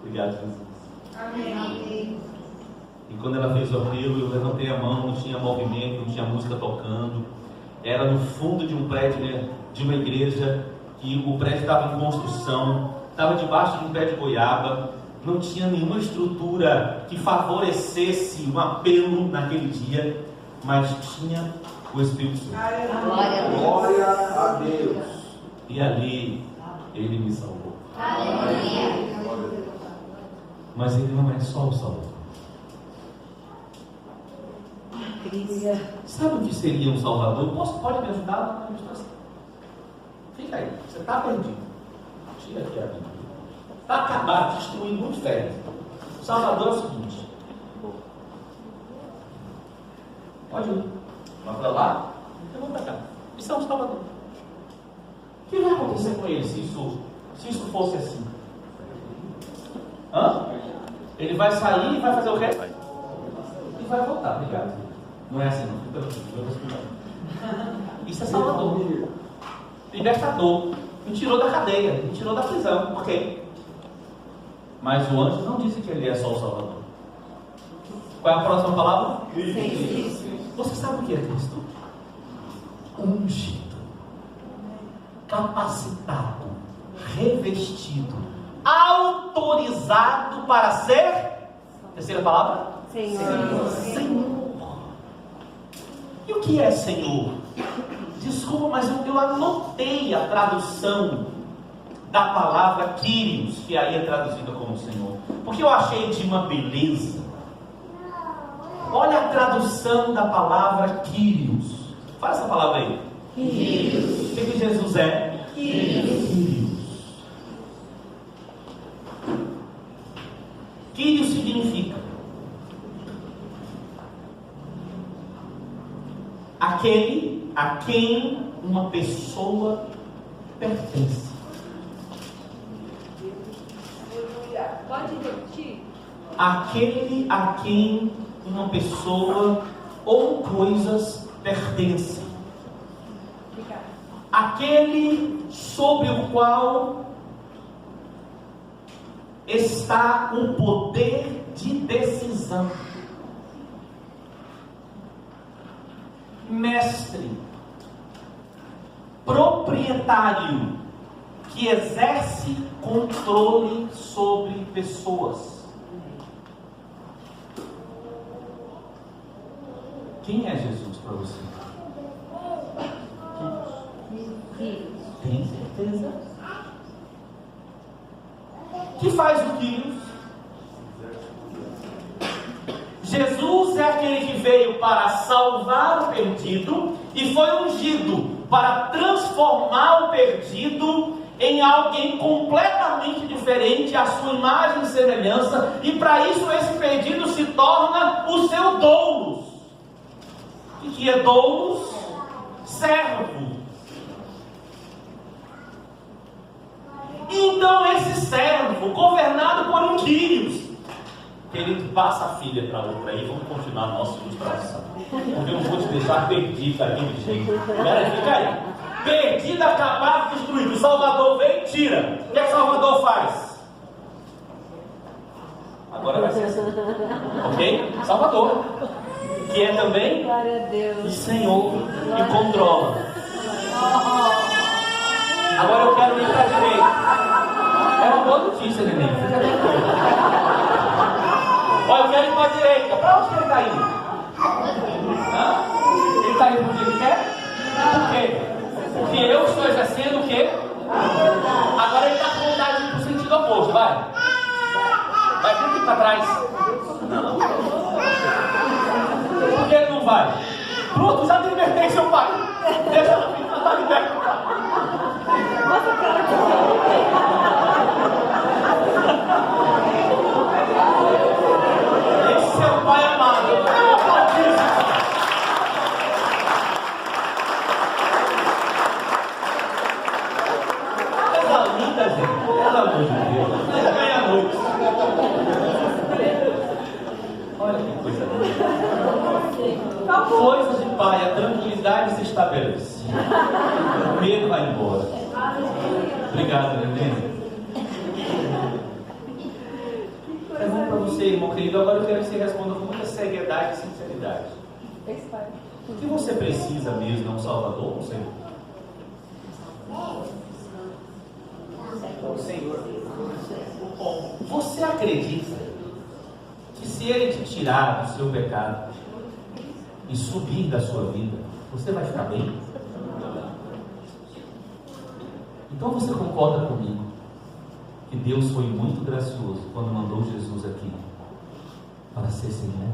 Speaker 2: Obrigado, Jesus.
Speaker 3: Amém.
Speaker 2: E quando ela fez o apelo, eu levantei a mão, não tinha movimento, não tinha música tocando. Era no fundo de um prédio, né, de uma igreja, que o prédio estava em construção, estava debaixo de um pé de goiaba, não tinha nenhuma estrutura que favorecesse um apelo naquele dia, mas tinha o Espírito Santo.
Speaker 4: Glória a Deus.
Speaker 2: E ali Ele me salvou. Mas Ele não é só o Salvador. Sabe o que seria um Salvador? Pode me ajudar na ilustração? Fica aí, você está perdido. Tira aqui a Bíblia. Está acabado, destruindo muito velho. O Salvador é o seguinte. Pode ir. Vai para lá, eu vou para cá. Isso é um Salvador. O que vai acontecer com ele se isso fosse assim? Ele vai sair e vai fazer o quê? E vai voltar, obrigado. Não é assim, não. Isso é Salvador. Libertador. Me tirou da cadeia, me tirou da prisão. Por quê? Mas o anjo não disse que ele é só o Salvador. Qual é a próxima palavra?
Speaker 3: Cristo.
Speaker 2: Você sabe o que é Cristo? Ungido, capacitado, revestido, autorizado para ser, terceira palavra?
Speaker 3: Senhor.
Speaker 2: Senhor. E o que é Senhor? Desculpa, mas eu anotei a tradução da palavra Kyrios, que aí é traduzida como Senhor, porque eu achei de uma beleza. Olha a tradução da palavra Kyrios. Fala essa palavra aí.
Speaker 3: Kyrios.
Speaker 2: O que Jesus é?
Speaker 3: Kyrios.
Speaker 2: Kyrios significa aquele a quem uma pessoa pertence.
Speaker 3: Pode repetir?
Speaker 2: Aquele a quem uma pessoa ou coisas pertencem. Aquele sobre o qual está o poder de decisão. Mestre, proprietário, que exerce controle sobre pessoas. Quem é Jesus para você? Tem certeza? Que faz o Kyrios? Jesus é aquele que veio para salvar o perdido e foi ungido para transformar o perdido em alguém completamente diferente, à sua imagem e semelhança, e para isso esse perdido se torna o seu doulos. O que é doulos? Servo. Então esse servo, governado por um Kyrios, querido, passa a filha para outra aí, vamos continuar a nossa ilustração, porque eu não vou te deixar perdido daquele jeito. Pera, fica aí. Perdido, acabado, destruído. O Salvador vem e tira. O que o Salvador faz? Agora vai ser assim. Ok? Salvador, que é também
Speaker 3: Glória a Deus.
Speaker 2: o Senhor que controla. Agora eu quero ir para a direita. É uma boa notícia, neném. Olha, eu quero ir para a direita. Para onde que ele está indo? Hã? Ele está indo porque ele quer? Por quê? Porque eu estou exercendo o quê? Agora ele está com vontade de ir para o sentido oposto. Vai. Vai aqui para trás. Não. Por que ele não vai? Pronto, já libertei seu pai. Deixa ela ficar, está liberto. Esse é o pai amado. Essa linda, gente. Pelo amor de Deus. Ela ganha a noite. Olha que coisa linda. Coisa de pai, a tranquilidade se estabelece. O medo vai embora. Obrigado, Nenê. É bom para você, irmão querido. Agora eu quero que você responda com muita seriedade e sinceridade. O que você precisa mesmo é um Salvador, um Senhor? O Senhor. Bom, você acredita que se Ele te tirar do seu pecado e subir da sua vida, você vai ficar bem? Então você concorda comigo que Deus foi muito gracioso quando mandou Jesus aqui para ser Senhor?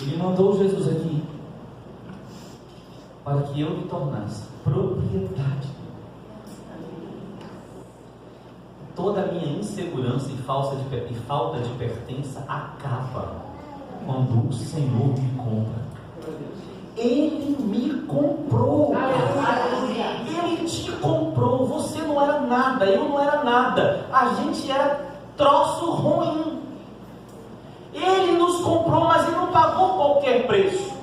Speaker 2: Ele mandou Jesus aqui para que eu me tornasse propriedade. Toda a minha insegurança e falta de pertença acaba quando o Senhor me compra. Ele me comprou. Ele te comprou. Você não era nada, eu não era nada. A gente era troço ruim. Ele nos comprou, mas Ele não pagou qualquer preço.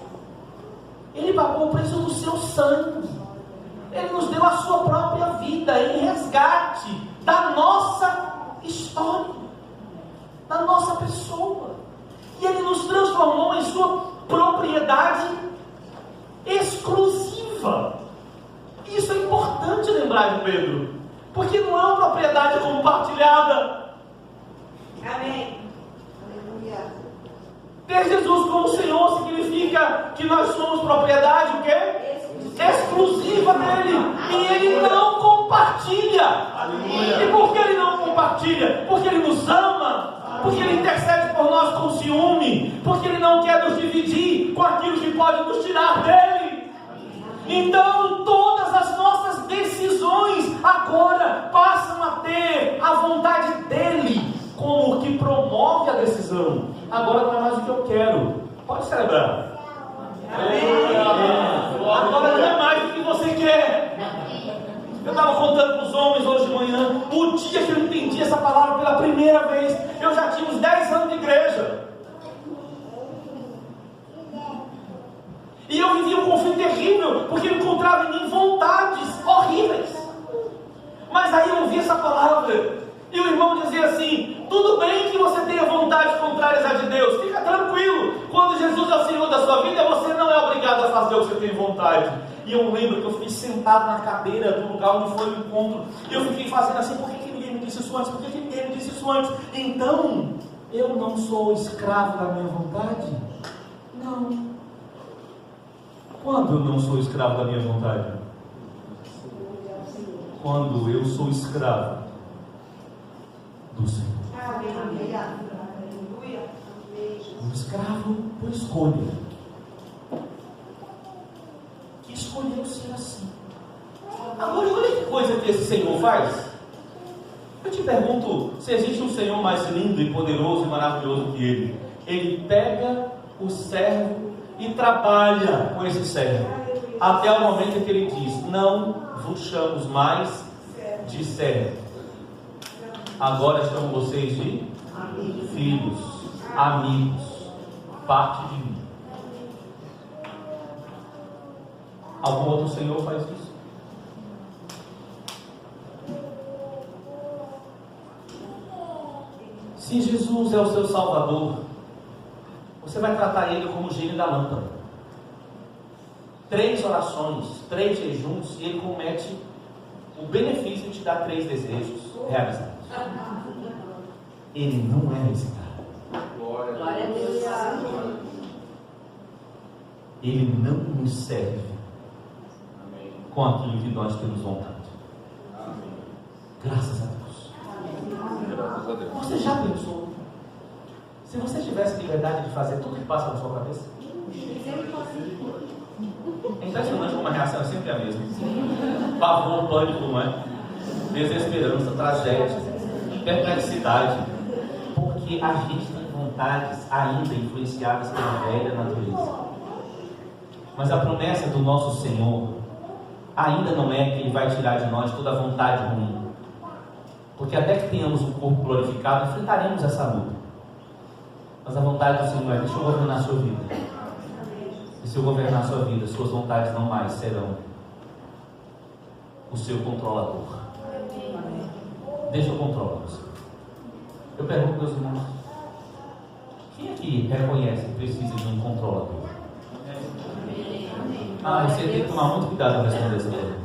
Speaker 2: Ele pagou o preço do seu sangue. Ele nos deu a sua própria vida em resgate da nossa história, da nossa pessoa. E Ele nos transformou em sua propriedade exclusiva. Isso é importante lembrar de Pedro, porque não é uma propriedade compartilhada.
Speaker 3: Amém.
Speaker 2: Ter Jesus como Senhor significa que nós somos propriedade, o quê? Exclusiva dele. E ele não compartilha. E por que ele não compartilha? Porque ele nos ama, porque ele intercede por nós com ciúme, porque ele não quer nos dividir com aquilo que pode nos tirar dele. Então todas as nossas decisões agora passam a ter a vontade dele como o que promove a decisão. Agora não é mais o que eu quero. Pode celebrar. Agora não é mais o que você quer. Eu estava contando para os homens hoje de manhã o dia que eu entendi essa palavra pela primeira vez. Eu já tinha uns 10 anos de igreja. E eu vivia um conflito terrível, porque eu encontrava em mim vontades horríveis. Mas aí eu ouvi essa palavra, e o irmão dizia assim: tudo bem que você tenha vontades contrárias à de Deus, fica tranquilo, quando Jesus é o Senhor da sua vida, você não é obrigado a fazer o que você tem vontade. E eu lembro que eu fiquei sentado na cadeira do lugar onde foi o encontro, e eu fiquei fazendo assim: por que ninguém me disse isso antes? Por que ninguém me disse isso antes? Então, eu não sou escravo da minha vontade? Não. Quando eu não sou escravo da minha vontade? Quando eu sou escravo do Senhor. Um escravo por escolha, que escolheu ser assim. Agora, olha que coisa que esse Senhor faz. Eu te pergunto, se existe um Senhor mais lindo e poderoso e maravilhoso que Ele. Ele pega o servo e trabalha com esse servo, até o momento em que Ele diz: não vos chamo mais de servo, agora chamam vocês de filhos, amigos, parte de mim. Algum outro Senhor faz isso? Se Jesus é o seu Salvador, você vai tratar Ele como o gênio da lâmpada. 3 orações, 3 jejuns, e Ele comete o benefício de te dar 3 desejos realizados. Ele não é esse cara.
Speaker 3: Glória a Deus.
Speaker 2: Ele não nos serve com aquilo que nós temos vontade. Graças a Deus.
Speaker 6: Graças a Deus.
Speaker 2: Você já pensou? Se você tivesse liberdade de fazer tudo que passa na sua cabeça? É impressionante como a reação é sempre a mesma. Pavor, pânico, não é? Desesperança, tragédia, perplexidade. Porque a gente tem vontades ainda influenciadas pela velha natureza. Mas a promessa do nosso Senhor ainda não é que Ele vai tirar de nós toda a vontade ruim. Porque até que tenhamos um corpo glorificado, enfrentaremos essa luta. Mas a vontade do Senhor é: deixa eu governar a sua vida. E se eu governar a sua vida, suas vontades não mais serão o seu controlador. Deixa eu controlar você. Eu pergunto meus irmãos: quem aqui reconhece que precisa de um controlador? Você tem que tomar muito cuidado ao responder essa pergunta.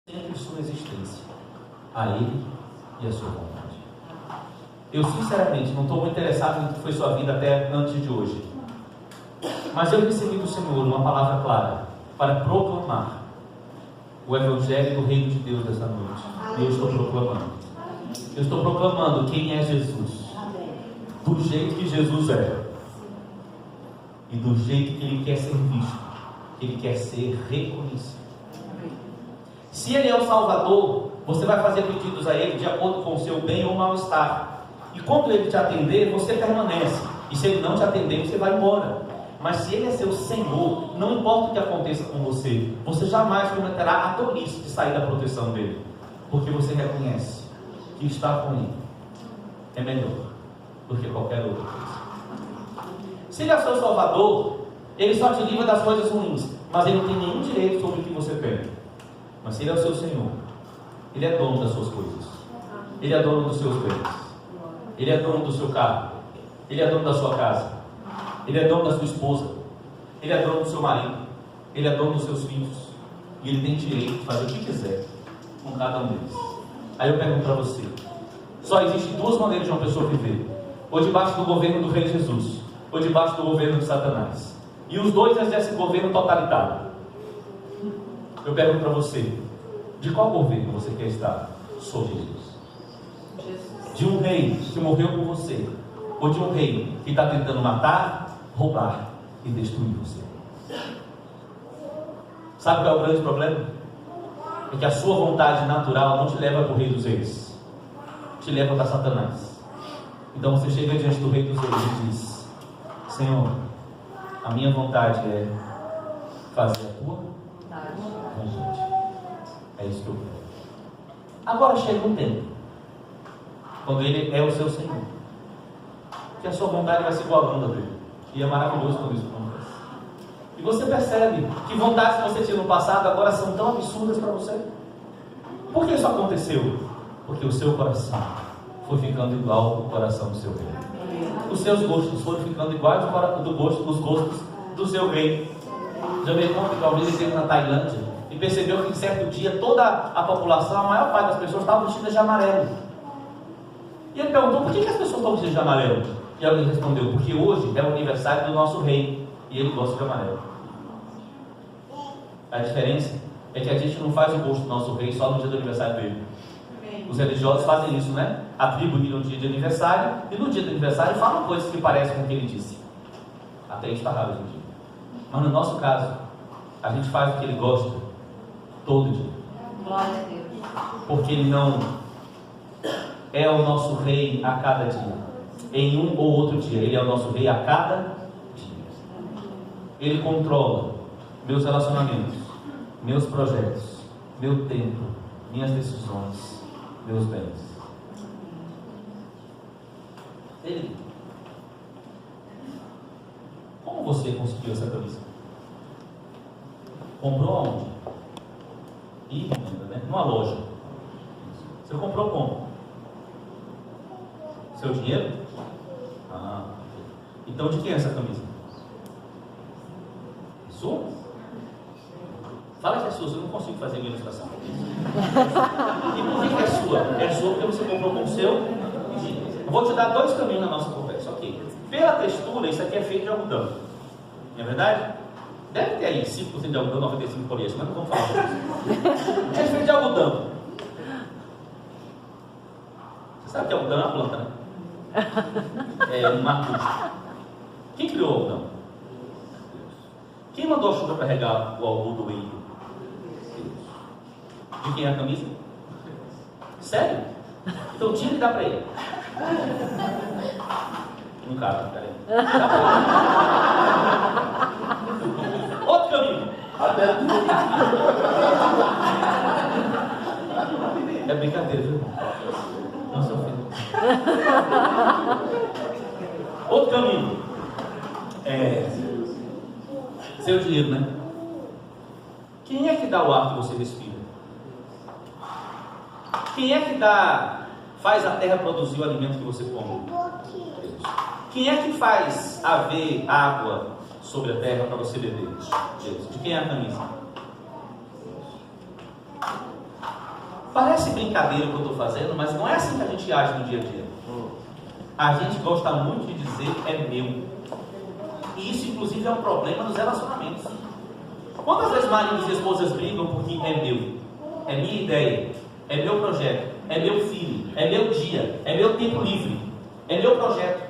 Speaker 2: Sempre sua existência, a Ele e a sua vontade. Eu sinceramente não estou muito interessado no que foi sua vida até antes de hoje, mas eu recebi do Senhor uma palavra clara para proclamar o Evangelho do Reino de Deus esta noite. E eu estou proclamando. Eu estou proclamando quem é Jesus, do jeito que Jesus é, e do jeito que Ele quer ser visto, que Ele quer ser reconhecido. Se Ele é o Salvador, você vai fazer pedidos a Ele de acordo com o seu bem ou mal-estar. E quando Ele te atender, você permanece. E se Ele não te atender, você vai embora. Mas se Ele é seu Senhor, não importa o que aconteça com você, você jamais cometerá a tolice de sair da proteção dEle. Porque você reconhece que estar com Ele é melhor do que qualquer outra coisa. Se Ele é seu Salvador, Ele só te livra das coisas ruins, mas Ele não tem nenhum direito sobre o que você tem. Mas se Ele é o seu Senhor, Ele é dono das suas coisas, Ele é dono dos seus bens, Ele é dono do seu carro, Ele é dono da sua casa, Ele é dono da sua esposa, Ele é dono do seu marido, Ele é dono dos seus filhos, e Ele tem direito de fazer o que quiser com cada um deles. Aí eu pergunto para você: só existem duas maneiras de uma pessoa viver: ou debaixo do governo do Rei Jesus, ou debaixo do governo de Satanás. E os dois exercem governo totalitário. Eu pergunto para você: de qual governo você quer estar? Sou Jesus. De um rei que morreu por você, ou de um rei que está tentando matar, roubar e destruir você? Sabe qual é o grande problema? É que a sua vontade natural não te leva para o Rei dos Reis, te leva para Satanás. Então você chega diante do Rei dos Reis e diz: Senhor, a minha vontade é fazer a tua vontade. É isso que eu quero. Agora chega um tempo, quando Ele é o seu Senhor, que a sua vontade vai se igualando a dele. E é maravilhoso quando isso acontece. E você percebe que vontades que você tinha no passado agora são tão absurdas para você. Por que isso aconteceu? Porque o seu coração foi ficando igual ao coração do seu rei. Os seus gostos foram ficando iguais os gostos do seu rei. Já me conta que alguém esteve na Tailândia e percebeu que em certo dia toda a população, a maior parte das pessoas, estava vestida de amarelo. E ele perguntou: por que as pessoas estão vestidas de amarelo? E alguém respondeu: porque hoje é o aniversário do nosso rei e ele gosta de amarelo. A diferença é que a gente não faz o gosto do nosso rei só no dia do aniversário dele. Os religiosos fazem isso, né? Atribuem no dia de aniversário, e no dia do aniversário falam coisas que parecem com o que ele disse. Até isso está raro hoje em dia. Mas no nosso caso, a gente faz o que ele gosta todo dia.
Speaker 3: Glória a Deus.
Speaker 2: Porque ele não é o nosso rei a cada dia, em um ou outro dia. Ele é o nosso rei a cada dia. Ele controla meus relacionamentos, meus projetos, meu tempo, minhas decisões, meus bens. Ele. Como você conseguiu essa camisa? Comprou aonde? Ih, né? Numa loja. Você comprou como? Seu dinheiro? Ah. Então de quem é essa camisa? Sua? Fala que é sua, eu não consigo fazer minha ilustração. E por que é sua? É sua porque você comprou com o seu dinheiro. Eu vou te dar dois caminhos na nossa conversa, ok? Pela textura, isso aqui é feito de algodão. Não é verdade? Deve ter aí 5% de algodão, 95% de poliéster, mas não vamos falar disso. É feito de algodão. Você sabe que algodão é uma planta, né? É um arbusto. Quem criou o algodão? Quem mandou a chuva para regar o algodão do índio? De quem é a camisa? Sério? Então tira e dá para ele. Não cabe, peraí. Dá pra ele. Outro caminho. É brincadeira, viu? Não sou filho. Outro caminho. Seu dinheiro, né? Quem é que dá o ar que você respira? Quem é que faz a terra produzir o alimento que você come? Deus. Quem é que faz haver água sobre a terra para você beber? Deus. De quem é a camisa? Parece brincadeira o que eu estou fazendo, mas não é assim que a gente age no dia a dia. A gente gosta muito de dizer é meu. E isso inclusive é um problema nos relacionamentos. Quantas vezes maridos e esposas brigam porque é meu? É minha ideia, é meu projeto, é meu filho, é meu dia, é meu tempo livre, é meu projeto.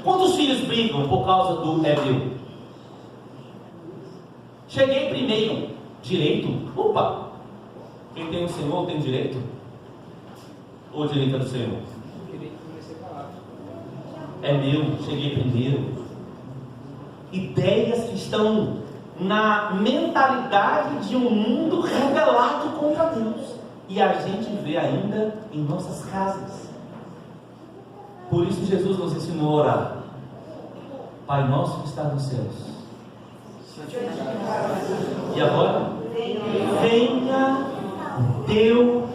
Speaker 2: Quantos filhos brigam por causa do é meu? Cheguei primeiro, direito? Opa! Quem tem o Senhor tem direito? Ou o direito é do Senhor? É meu, cheguei primeiro. Ideias que estão na mentalidade de um mundo rebelado contra Deus. E a gente vê ainda em nossas casas. Por isso Jesus nos ensinou a orar. Pai nosso que está nos céus. E agora? Venha o teu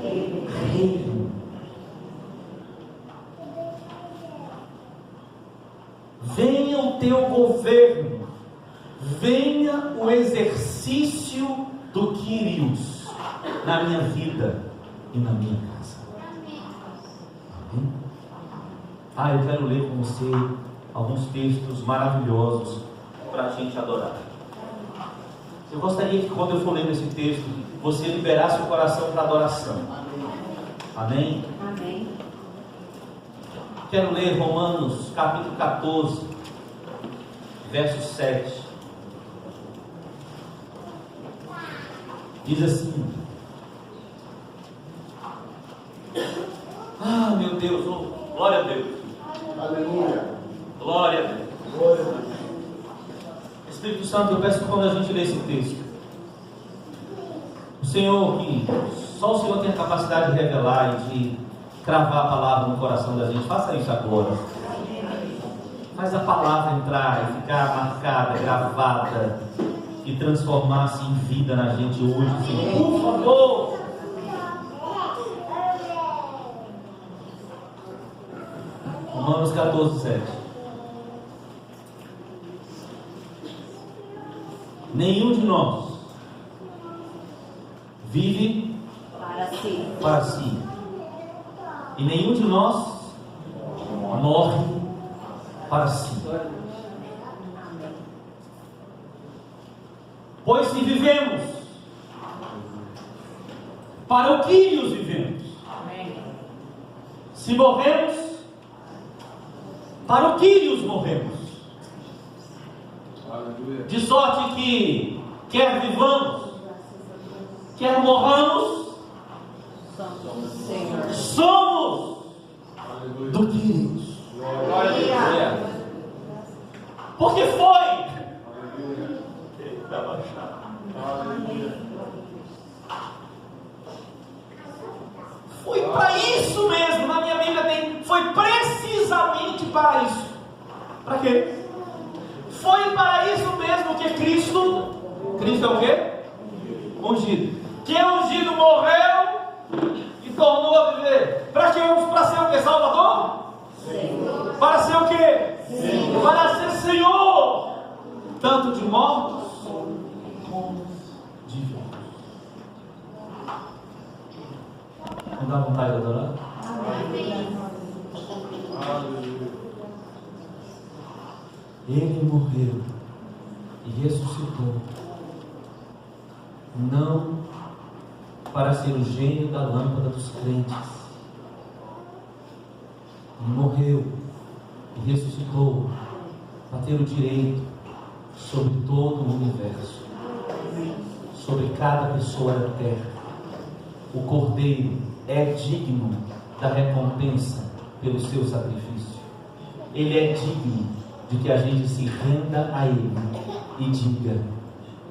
Speaker 2: reino. Venha o teu governo. Venha o exercício do Kyrios. na minha vida e na minha casa. Amém? Eu quero ler com você alguns textos maravilhosos para a gente adorar. Eu gostaria que quando eu for lendo esse texto, você liberasse o coração para adoração. Amém?
Speaker 3: Amém.
Speaker 2: Quero ler Romanos capítulo 14, verso 7. Diz assim: meu Deus, glória a Deus.
Speaker 4: Aleluia.
Speaker 2: Glória a Deus.
Speaker 4: Glória a Deus.
Speaker 2: Espírito Santo, eu peço que quando a gente lê esse texto, o Senhor, que só o Senhor tem a capacidade de revelar e de cravar a palavra no coração da gente, faça isso agora. Faz a palavra entrar e ficar marcada, gravada e transformar-se em vida na gente hoje, Senhor. Por favor. Romanos 14, 7. Nenhum de nós vive para si, e nenhum de nós morre para si. Pois se vivemos, para o que nos vivemos? Se morremos, para o que nos morremos? De sorte que, quer vivamos, quer morramos, somos do que Deus. Porque foi. Foi para isso mesmo. Na minha Bíblia tem. Foi precisamente para isso. Para quê? Foi para isso mesmo que Cristo é o quê? Ungido. Que ungido morreu e tornou a viver. Para quê? Para ser o quê? Salvador? Senhor. Para ser o quê? Senhor. Para ser Senhor, tanto de mortos como de vivos. Não dá vontade de adorar? Ele morreu e ressuscitou, não para ser o gênio da lâmpada dos crentes. Ele morreu e ressuscitou para ter o direito sobre todo o universo, sobre cada pessoa da terra. O Cordeiro é digno da recompensa pelo seu sacrifício. Ele é digno de que a gente se renda a Ele e diga: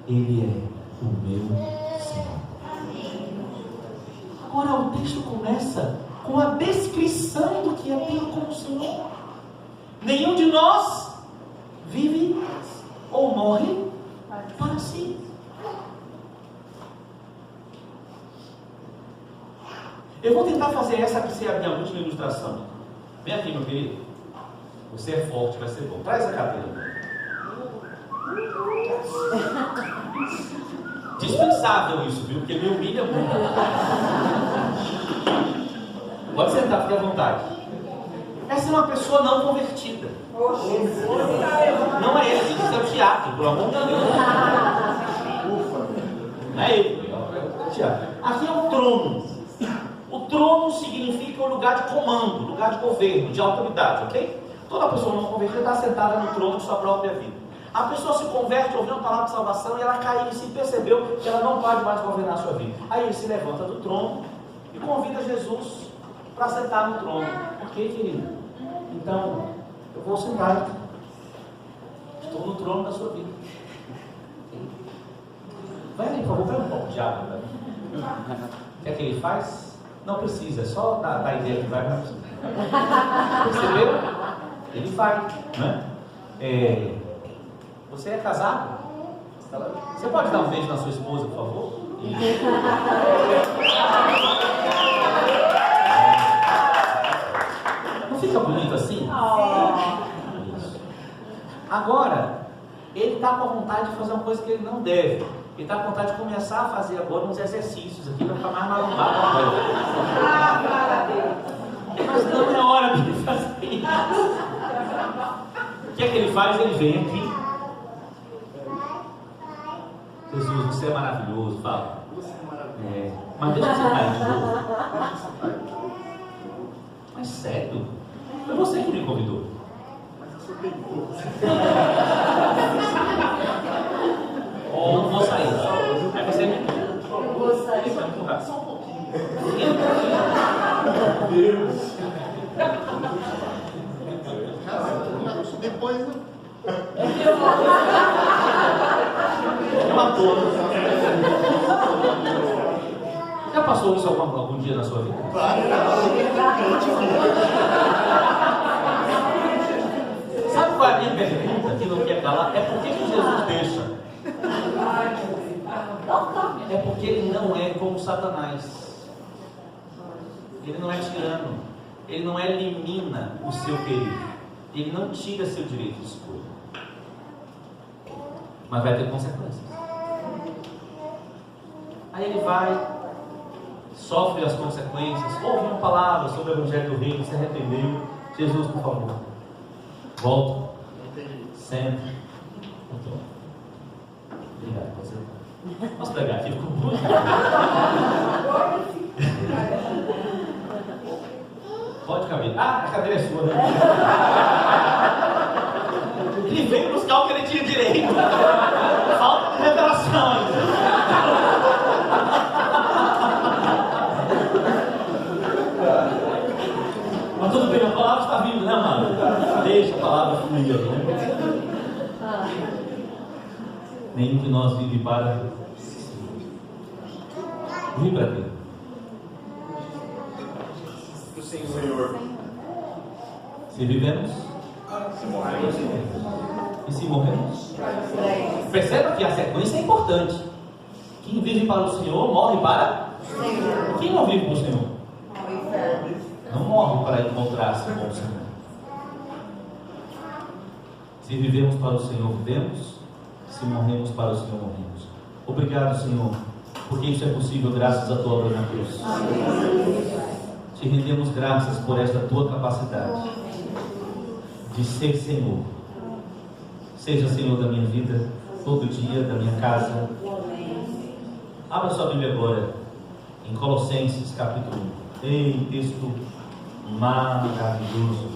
Speaker 2: Ele é o meu Senhor. Agora o texto começa com a descrição do que é ter como Senhor. Nenhum de nós vive ou morre para si. Eu vou tentar fazer essa aqui ser a minha última ilustração. Vem aqui, meu querido. Você é forte, vai ser bom. Traz a cadeira. Dispensável isso, viu? Porque me humilha muito. Pode sentar, fique à vontade. Essa é uma pessoa não convertida. Não é ele, isso é o teatro, pelo amor de Deus. Não é ele, é o teatro. Aqui é um trono. O trono significa um lugar de comando, lugar de governo, de autoridade, ok? Toda pessoa não convertida está sentada no trono de sua própria vida. A pessoa se converte, ouviu a palavra de salvação, e ela caiu e se percebeu que ela não pode mais governar a sua vida. Aí ele se levanta do trono e convida Jesus para sentar no trono. Ok, querido? Então, eu vou sentar. Estou no trono da sua vida. Vai ali, por favor, vai um pouco de água para mim. O que é que ele faz? Não precisa, é só dar a ideia que vai, não precisa. Percebeu? Ele vai, né? Você é casado? Você pode dar um beijo na sua esposa, por favor? Não fica bonito assim? Isso. Agora, ele está com vontade de fazer uma coisa que ele não deve. Ele está com vontade de começar a fazer agora uns exercícios aqui para ficar mais malumbado. Mas não é hora de fazer isso. O que é que ele faz? Ele vem aqui. Jesus, você é maravilhoso, fala. Mas deixa você cair de novo. Mas sério? Foi você que me convidou. Não vou sair. Aí você me.
Speaker 3: Eu vou sair.
Speaker 2: Vai empurrar só um pouquinho.
Speaker 4: Deus. Depois não.
Speaker 2: Matou. Já passou isso algum dia na sua vida? Sabe qual é a minha pergunta que não quer calar? É por que Jesus deixa? É porque ele não é como Satanás. Ele não é tirano. Ele não elimina o seu querer. Ele não tira seu direito de escolha. Mas vai ter consequências. Aí ele vai, sofre as consequências, ouve uma palavra sobre o Evangelho do Reino, se arrependeu. Jesus, por favor, volta, senta. Obrigado, você. Posso pegar aqui? Ficou muito. Pode caber. Ah, a cadeira é sua, né? Ele veio buscar o que ele tinha direito. Falta de revelação ainda. Mas tudo bem, a palavra está vindo, né, mano? Deixa a palavra fluir, né? Nenhum de nós vive para vive para Deus.
Speaker 4: O Senhor.
Speaker 2: Se vivemos,
Speaker 4: Se morremos.
Speaker 2: e se morremos. Perceba que a sequência é importante. Quem vive para o Senhor morre para o Senhor. Quem não vive para o Senhor não morre para encontrar-se com o Senhor. Se vivemos para o Senhor, vivemos. Se morremos para o Senhor, morremos. Obrigado, Senhor, porque isso é possível graças à tua obra na cruz. Te rendemos graças por esta tua capacidade de ser Senhor. Seja Senhor da minha vida, todo dia, da minha casa. Abra sua Bíblia agora em Colossenses capítulo 1. Ei, texto maravilhoso.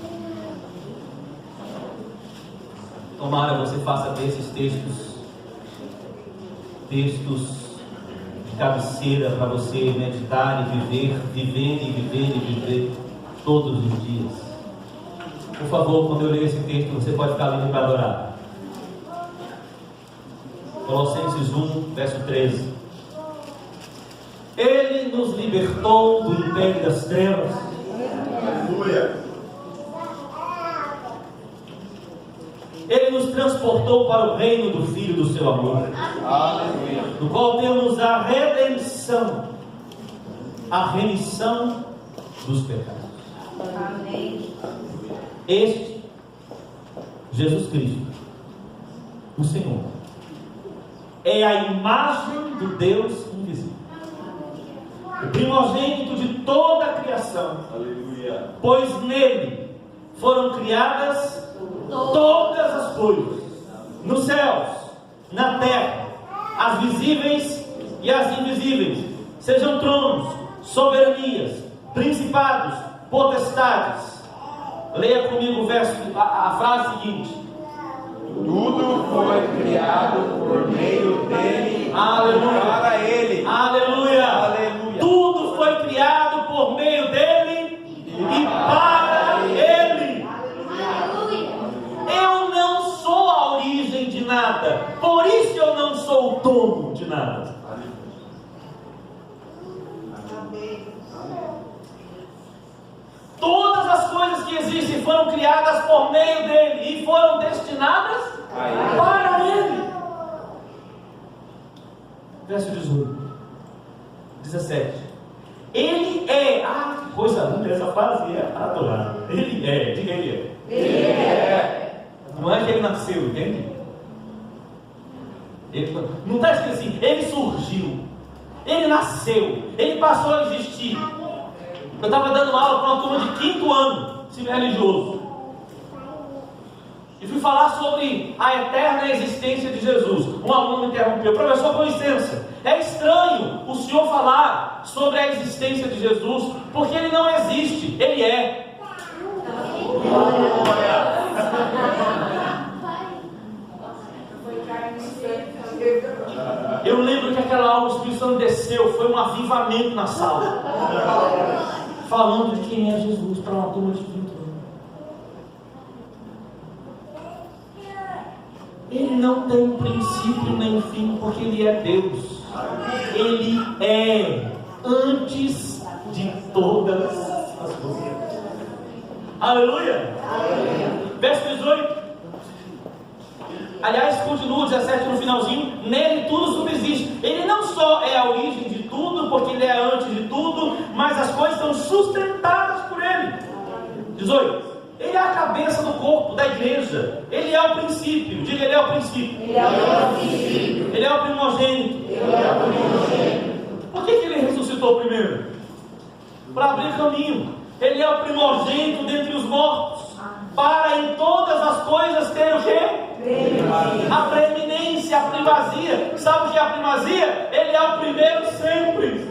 Speaker 2: Tomara você faça desses textos de cabeceira para você meditar e viver todos os dias. Por favor, quando eu ler esse texto, você pode ficar livre para adorar. Colossenses 1, verso 13. Ele nos libertou do império das trevas.
Speaker 4: Aleluia.
Speaker 2: Ele nos transportou para o reino do Filho do seu amor.
Speaker 4: Aleluia.
Speaker 2: No qual temos a redenção, a remissão dos pecados.
Speaker 3: Amém.
Speaker 2: Este, Jesus Cristo, o Senhor, é a imagem do Deus invisível, o primogênito de toda a criação.
Speaker 4: Aleluia.
Speaker 2: Pois nele foram criadas todas as coisas, nos céus, na terra, as visíveis e as invisíveis, sejam tronos, soberanias, principados, potestades. Leia comigo o verso, a frase seguinte:
Speaker 4: Tudo foi criado por meio dele.
Speaker 2: Aleluia.
Speaker 4: Para ele.
Speaker 2: Aleluia.
Speaker 4: Aleluia.
Speaker 2: Tudo foi criado por meio dele e para ele. Eu não sou a origem de nada, por isso eu não sou o dono de nada. Todas as coisas que existem foram criadas por meio dele e foram destinadas para ele. Verso 18, 17. Ele é. Ah, que coisa linda essa frase, é adorável. Ele é, diga ele é.
Speaker 3: Ele é.
Speaker 2: Não é que ele nasceu, entende? Não está escrito assim, ele surgiu, ele nasceu, ele passou a existir. Eu estava dando aula para uma turma de 5º ano, ensino religioso, e fui falar sobre a eterna existência de Jesus. Um aluno me interrompeu: professor, com licença, é estranho o senhor falar sobre a existência de Jesus, porque ele não existe, ele é. Eu lembro que aquela aula o Espírito Santo desceu, foi um avivamento na sala, falando de quem é Jesus para uma turma de 20 anos. Ele não tem princípio nem fim, porque ele é Deus. Ele é antes de todas as coisas. Aleluia! Verso 18. Aliás, continua 17 no finalzinho. Nele tudo subsiste. Ele não só é a origem de tudo, porque ele é antes de tudo, mas as coisas são sustentadas por ele. 18. Ele é a cabeça do corpo, da igreja. Ele é o princípio. Diga, ele é o princípio.
Speaker 3: Ele é o princípio.
Speaker 2: Ele é o primogênito.
Speaker 3: Ele é o primogênito.
Speaker 2: Por que ele ressuscitou primeiro? Para abrir caminho. Ele é o primogênito dentre os mortos, para em todas as coisas ter o quê? A preeminência, a primazia. Sabe o que é a primazia? Ele é o primeiro sempre.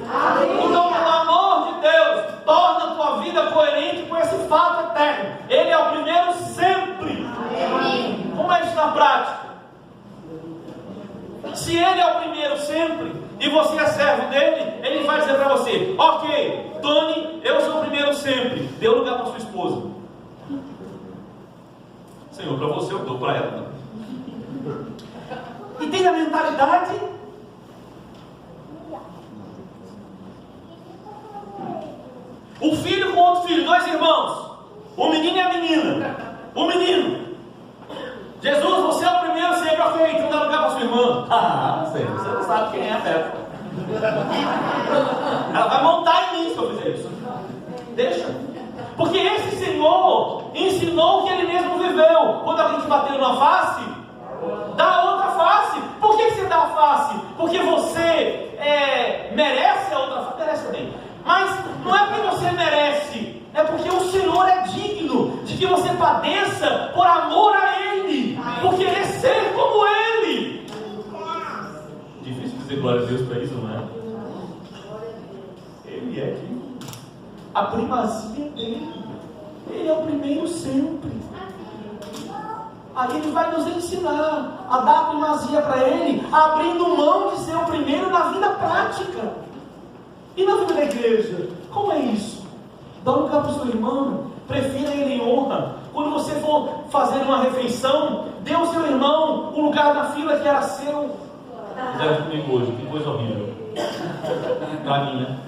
Speaker 2: Então, pelo amor de Deus, torna a tua vida coerente com esse fato eterno. Ele é o primeiro sempre. Como é isso na prática? Se ele é o primeiro sempre e você é servo dele, ele vai dizer para você: ok, Tony, eu sou o primeiro sempre, dê lugar para sua esposa. Senhor, para você eu dou, para ela. E tem a mentalidade o filho com outro filho, 2 irmãos, o menino e a menina. O menino: Jesus, você é o primeiro sempre, ok, então dá lugar para sua irmã. Ah, não sei, você não sabe quem é a Beto. Ela vai montar em mim se eu fizer isso. Deixa. Porque esse Senhor ensinou o que ele mesmo viveu. Quando alguém te bateu na face, dá a outra face. Por que você dá a face? Porque você merece a outra face. Merece também. Mas não é porque você merece, é porque o Senhor é digno de que você padeça por amor a Ele, por querer ser como Ele. Difícil dizer glória a Deus para isso, não é? Ele é digno. A primazia dele. Ele é o primeiro sempre. Aí ele vai nos ensinar a dar a primazia para ele, abrindo mão de ser o primeiro na vida prática. E na vida da igreja, como é isso? Dá um lugar para o seu irmão, prefira ele em honra. Quando você for fazer uma refeição, dê ao seu irmão o lugar na fila que era seu. Fizeram comigo hoje, que coisa horrível. Para mim, né?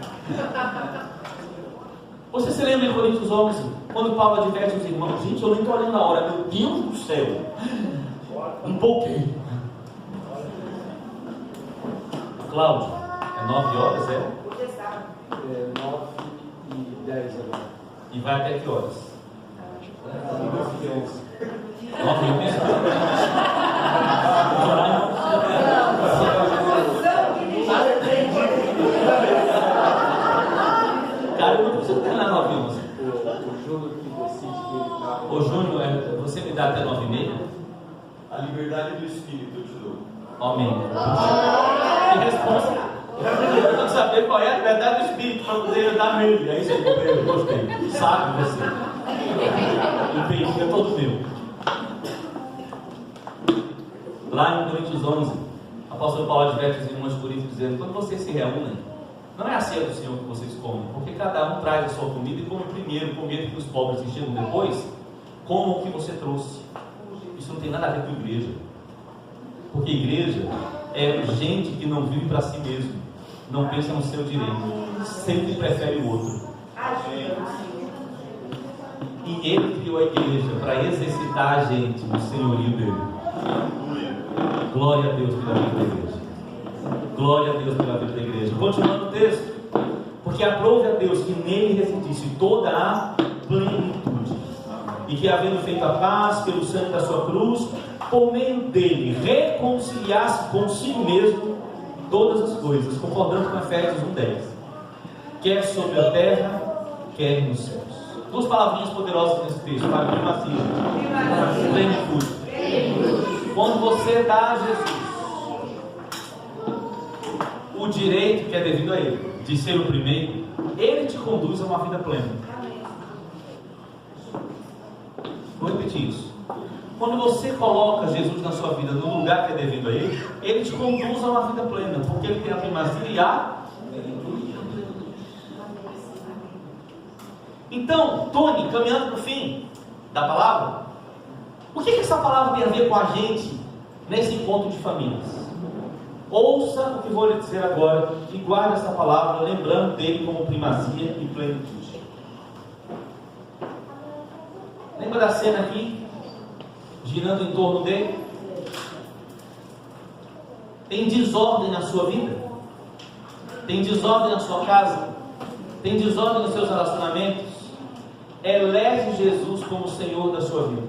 Speaker 2: Você se lembra em Coríntios 11, quando Paulo adverte os irmãos? Gente, eu nem estou olhando a hora, meu Deus do céu. Um pouquinho. Cláudio, é 9 horas, é?
Speaker 7: 9h10 agora.
Speaker 2: E vai até que horas?
Speaker 7: 9h11.
Speaker 2: 9h11? Cara, eu não preciso terminar 9h11.
Speaker 7: O Júnior que decide que ele está.
Speaker 2: Ô Júnior, você me dá até 9h30?
Speaker 4: A liberdade do Espírito eu te dou.
Speaker 2: Amém. Que resposta. Eu tenho que saber qual é a liberdade do Espírito para poder dar nele. É isso que eu gostei. Sabe você. O peito é todo meu. Lá em Coríntios 11, o apóstolo Paulo adverte os irmãos de Coríntios dizendo: quando vocês se reúnem, não é a ceia do Senhor que vocês comem, porque cada um traz a sua comida e come primeiro, com medo que os pobres encham depois, comam o que você trouxe. Isso não tem nada a ver com igreja, porque igreja é gente que não vive para si mesmo, não pensa no seu direito, sempre prefere o outro. E ele criou a igreja para exercitar a gente no senhorio dele. Glória a Deus pela vida da igreja. Glória a Deus pela vida da igreja. Continuando o texto: porque aprove a Deus que nele residisse toda a plenitude, e que, havendo feito a paz pelo sangue da sua cruz, por meio dele, reconciliar-se consigo mesmo todas as coisas, concordando com Efésios 1:10, quer sobre a terra, quer nos céus. Duas palavrinhas poderosas nesse texto, para primacia, plenitude. Quando você dá a Jesus o direito que é devido a ele, de ser o primeiro, ele te conduz a uma vida plena. Vou repetir isso. Quando você coloca Jesus na sua vida no lugar que é devido a ele, ele te conduz a uma vida plena, porque ele tem a primazia e a... Então, Tony, caminhando para o fim da palavra, o que essa palavra tem a ver com a gente nesse encontro de famílias? Ouça o que vou lhe dizer agora e guarde essa palavra, lembrando dele como primazia e plenitude. Lembra da cena aqui, girando em torno dele? Tem desordem na sua vida? Tem desordem na sua casa? Tem desordem nos seus relacionamentos? Elege Jesus como Senhor da sua vida.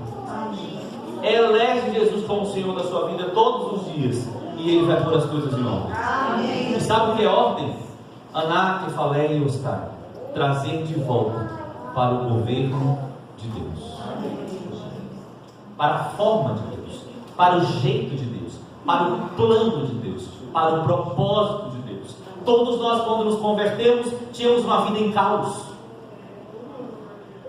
Speaker 2: Elege Jesus como Senhor da sua vida todos os dias, e Ele vai pôr as coisas em ordem. E sabe o que é ordem? Aná, Kefalé e Ostar, trazer de volta para o governo de Deus, para a forma de Deus, para o jeito de Deus, para o plano de Deus, para o propósito de Deus. Todos nós, quando nos convertemos, tínhamos uma vida em caos.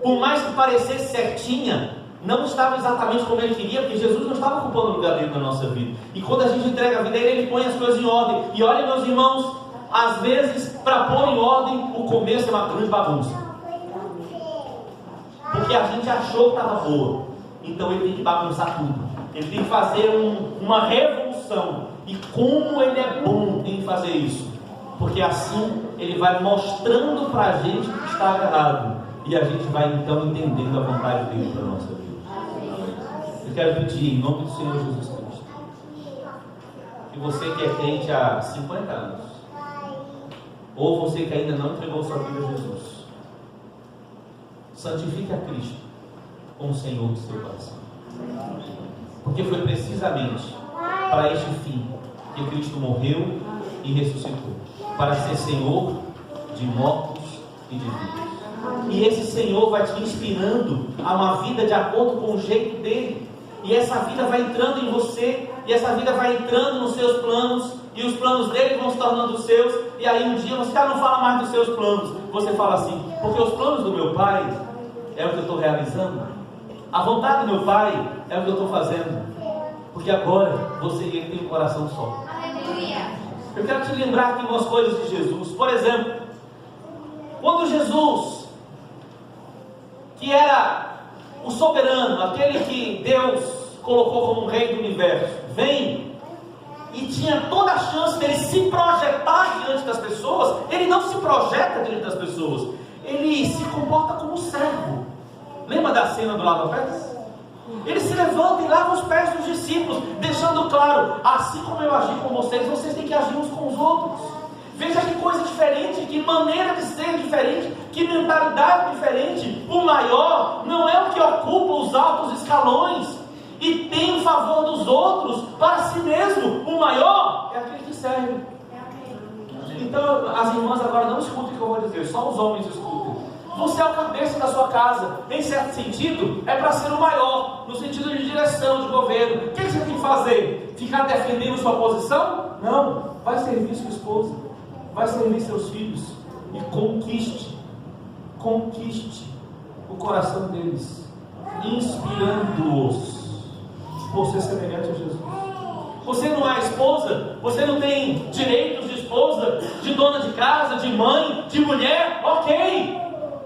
Speaker 2: Por mais que parecesse certinha, não estava exatamente como ele queria, porque Jesus não estava ocupando o lugar dele na nossa vida. E quando a gente entrega a vida a ele, ele põe as coisas em ordem. E olha, meus irmãos, às vezes, para pôr em ordem, o começo é uma grande bagunça, porque a gente achou que estava boa. Então ele tem que bagunçar tudo. Ele tem que fazer uma revolução. E como ele é bom em fazer isso, porque assim ele vai mostrando para a gente que está errado, e a gente vai então entendendo a vontade dele para a nossa vida. Eu quero pedir, em nome do Senhor Jesus Cristo, que você que é crente há 50 anos, ou você que ainda não entregou sua vida a Jesus, santifique a Cristo como Senhor do seu coração, porque foi precisamente para este fim que Cristo morreu e ressuscitou, para ser Senhor de mortos e de vivos. E esse Senhor vai te inspirando a uma vida de acordo com o jeito dele. E essa vida vai entrando em você, e essa vida vai entrando nos seus planos, e os planos dele vão se tornando os seus. E aí um dia você não fala mais dos seus planos, você fala assim: porque os planos do meu Pai é o que eu estou realizando, a vontade do meu Pai é o que eu estou fazendo, porque agora você e ele tem um coração só. Eu quero te lembrar aqui umas coisas de Jesus. Por exemplo, quando Jesus, que era o soberano, aquele que Deus colocou como um rei do universo, vem e tinha toda a chance dele se projetar diante das pessoas, ele não se projeta diante das pessoas, ele se comporta como servo. Lembra da cena do lava-pés? Ele se levanta e lava os pés dos discípulos, deixando claro: assim como eu agi com vocês, vocês têm que agir uns com os outros. Veja que coisa diferente, que maneira de ser diferente, que mentalidade diferente. O maior não é o que ocupa os altos escalões e tem o favor dos outros para si mesmo. O maior é aquele que serve. Então as irmãs agora não escutem o que eu vou dizer, só os homens escutem. Você é o cabeça da sua casa, em certo sentido, é para ser o maior, no sentido de direção, de governo. O que você tem que fazer? Ficar defendendo sua posição? Não, vai servir sua esposa, vai servir seus filhos, e conquiste o coração deles, inspirando-os por ser semelhante a Jesus. Você não é esposa, você não tem direitos de esposa, de dona de casa, de mãe, de mulher, ok,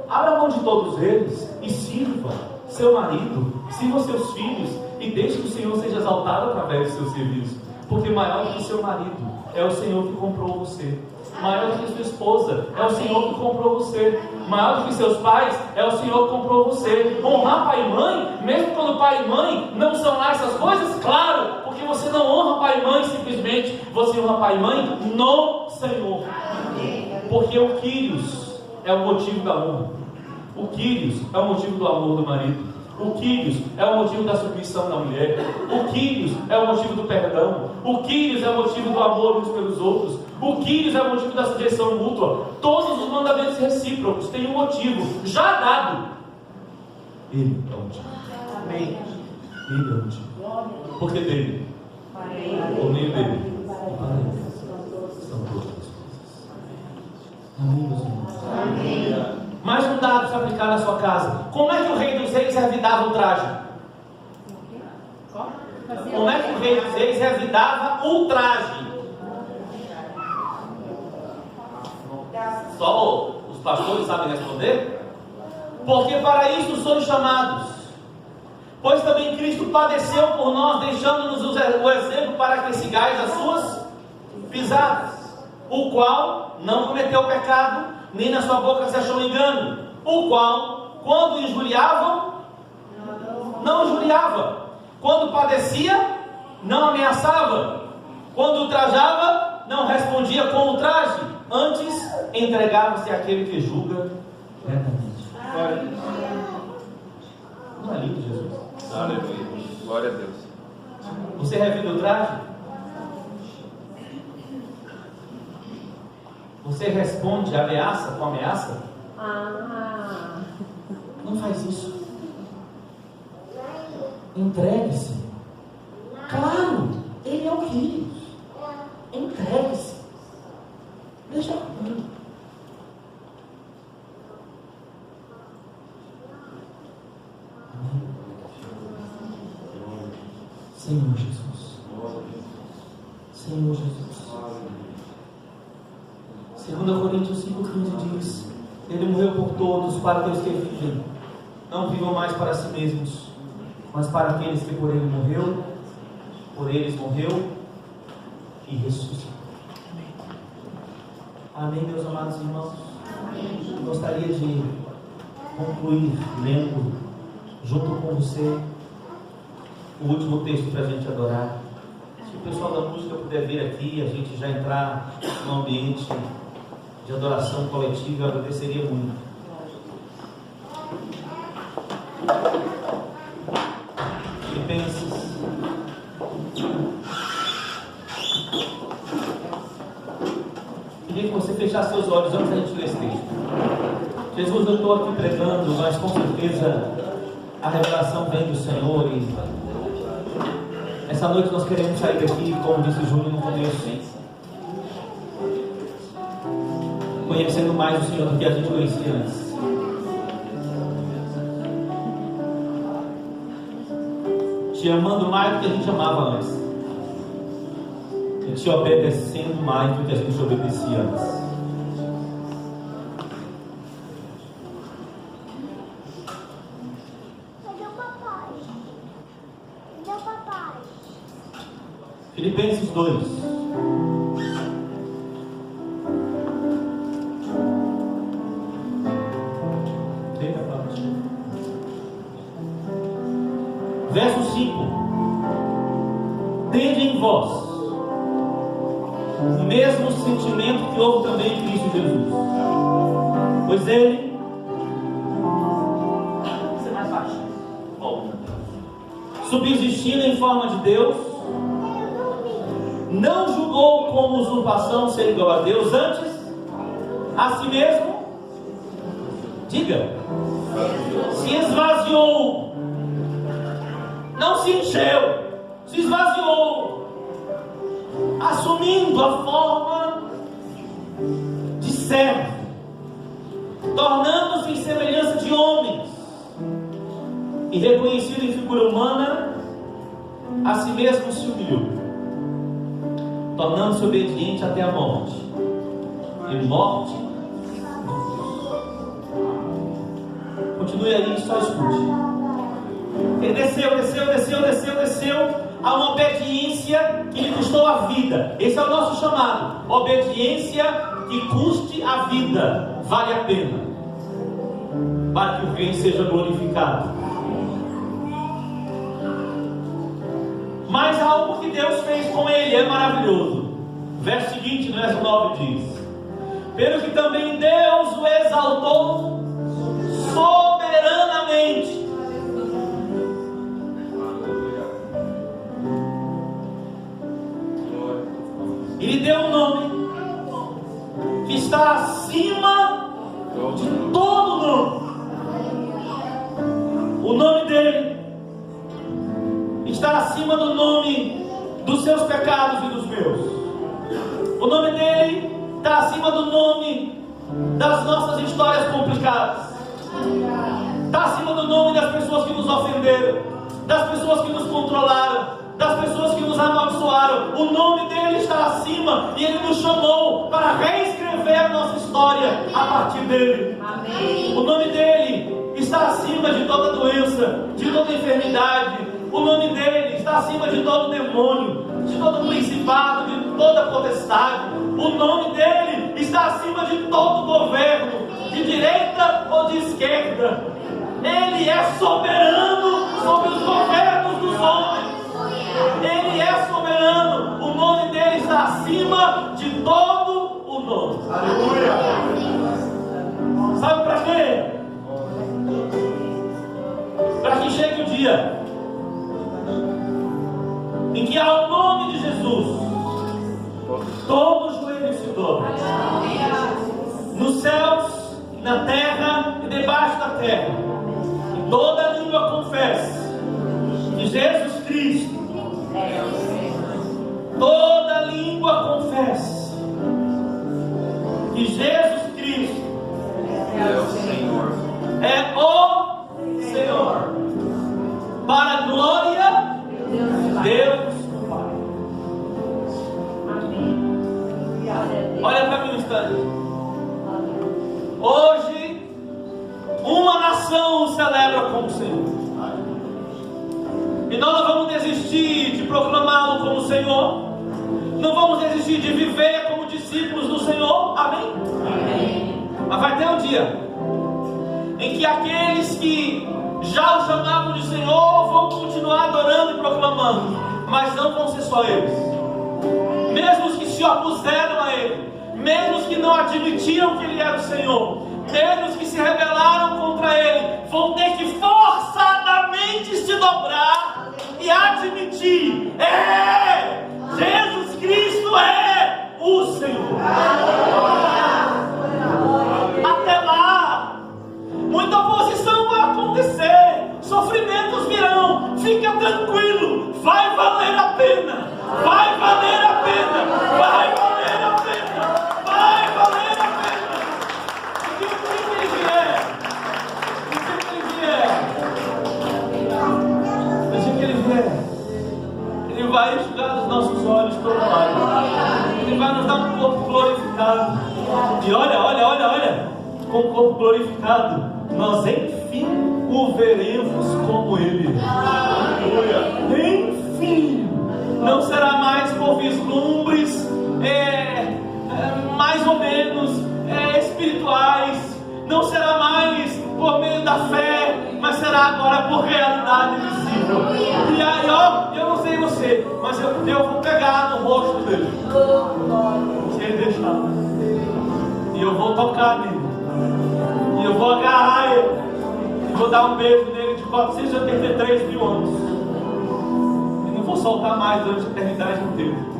Speaker 2: abra mão de todos eles e sirva seu marido, sirva seus filhos, e deixe que o Senhor seja exaltado através do seu serviço, porque maior do que seu marido é o Senhor que comprou você, maior do que sua esposa é o Senhor que comprou você, maior do que seus pais é o Senhor que comprou você. Honrar pai e mãe, mesmo quando pai e mãe não são lá essas coisas, claro, porque você não honra pai e mãe simplesmente, você honra pai e mãe no Senhor, porque o Quírios é o motivo da honra, o Quírios é o motivo do amor do marido, O Quírios é o motivo da submissão da mulher. O Quírios é o motivo do perdão. O Quírios é o motivo do amor uns pelos outros. O Quírios é o motivo da sujeição mútua. Todos os mandamentos recíprocos têm um motivo já dado. Ele é o motivo.
Speaker 5: Amém.
Speaker 2: Ele é o motivo. Por que dele? Por meio dele. São todas as coisas. Amém, meus irmãos?
Speaker 5: Amém.
Speaker 2: Mais um dado para aplicar na sua casa. Como é que o rei dos reis revidava o traje? Como é que o rei dos reis revidava o traje? Só os pastores sabem responder? Porque para isso sois chamados. Pois também Cristo padeceu por nós, deixando-nos o exemplo para que sigais as suas pisadas, o qual não cometeu pecado, nem na sua boca se achou engano, o qual, quando injuriavam, não injuriava, quando padecia, não ameaçava, quando ultrajava, não respondia com ultraje, antes entregava-se àquele que julga retamente. Não é lindo, Jesus?
Speaker 6: Aleluia. Glória a Deus.
Speaker 2: Você revida o traje? Você responde ameaça com ameaça? Não faz isso. Entregue-se. Claro, ele é o Quírios. Entregue-se. Deixa comigo. Senhor Jesus. Senhor Jesus. 2 Coríntios 5,15 diz: Ele morreu por todos, para que os que vivem não vivam mais para si mesmos, mas para aqueles que por ele morreu, por eles morreu e ressuscitou. Amém, meus amados irmãos? Gostaria de concluir lendo junto com você o último texto para a gente adorar. Se o pessoal da música puder vir aqui, a gente já entrar no ambiente de adoração coletiva, eu agradeceria muito. Filipenses. Queria que você fechasse seus olhos antes da gente ler esse texto. Jesus, eu estou aqui pregando, mas com certeza a revelação vem do Senhor e essa noite nós queremos sair daqui, como disse Júnior no começo, conhecendo mais o Senhor do que a gente conhecia antes. Te amando mais do que a gente amava antes. E te obedecendo mais do que a gente obedecia antes. Filipenses 2. Verso 5. Tende em vós o mesmo sentimento que houve também em Cristo Jesus. Pois ele, você mais baixo, subsistindo em forma de Deus, não julgou como usurpação ser igual a Deus, antes a si mesmo, diga, se esvaziou, não se encheu, se esvaziou, assumindo a forma de servo, tornando-se em semelhança de homens, e reconhecido em figura humana, a si mesmo se humilhou, tornando-se obediente até a morte, e morte. Continue aí, só escute. Ele desceu a uma obediência que lhe custou a vida. Esse é o nosso chamado. Obediência que custe a vida. Vale a pena, para que o Rei seja glorificado. Mas algo que Deus fez com ele é maravilhoso. Verso seguinte, no verso 9 diz: pelo que também Deus o exaltou soberanamente que está acima de todo nome. O nome dele está acima do nome dos seus pecados e dos meus. O nome dele está acima do nome das nossas histórias complicadas. Está acima do nome das pessoas que nos ofenderam, das pessoas que nos controlaram, das pessoas que nos amaldiçoaram. O nome dele está acima e ele nos chamou para reescrever a nossa história a partir dele. Amém. O nome dele está acima de toda doença, de toda enfermidade. O nome dele está acima de todo demônio, de todo principado, de toda potestade. O nome dele está acima de todo governo, de direita ou de esquerda. Ele é soberano sobre os governos dos homens. Ele é soberano. O nome dele está acima de todo o nome. Aleluia. Sabe para quê? Para que chegue o dia em que ao nome de Jesus todo joelho se dobra, nos céus, na terra e debaixo da terra, e toda língua confesse que Jesus Cristo, toda língua confesse que Jesus Cristo é o Senhor, para a glória de Deus Pai. Olha para mim um instante. Hoje, uma nação o celebra como Senhor. E nós não vamos desistir de proclamá-lo como Senhor. Não vamos desistir de viver como discípulos do Senhor. Amém? Amém. Mas vai ter um dia em que aqueles que já o chamavam de Senhor vão continuar adorando e proclamando, mas não vão ser só eles. Mesmo os que se opuseram a Ele, mesmo os que não admitiam que Ele era o Senhor, mesmo os que se rebelaram contra Ele, vão ter que forçadamente se dobrar e admitir: Jesus Cristo é o Senhor. Até lá, muita oposição vai acontecer, sofrimentos virão. Fica tranquilo, vai valer a pena, vai valer a pena, vai valer a pena, vai valer a pena. O dia que ele vier, Ele vai enxugar os nossos olhos toda lágrima. Ele vai nos dar um corpo glorificado. E olha, com o corpo glorificado, nós enfim o veremos como Ele. Enfim, não será mais por vislumbres mais ou menos espirituais, não será mais por meio da fé, mas será agora por realidade visível. E aí, eu não sei você, mas eu vou pegar no rosto dele, se ele deixar, e eu vou tocar nele, e eu vou agarrar ele, e vou dar um beijo nele de 483 mil anos, e não vou soltar mais durante a eternidade inteira.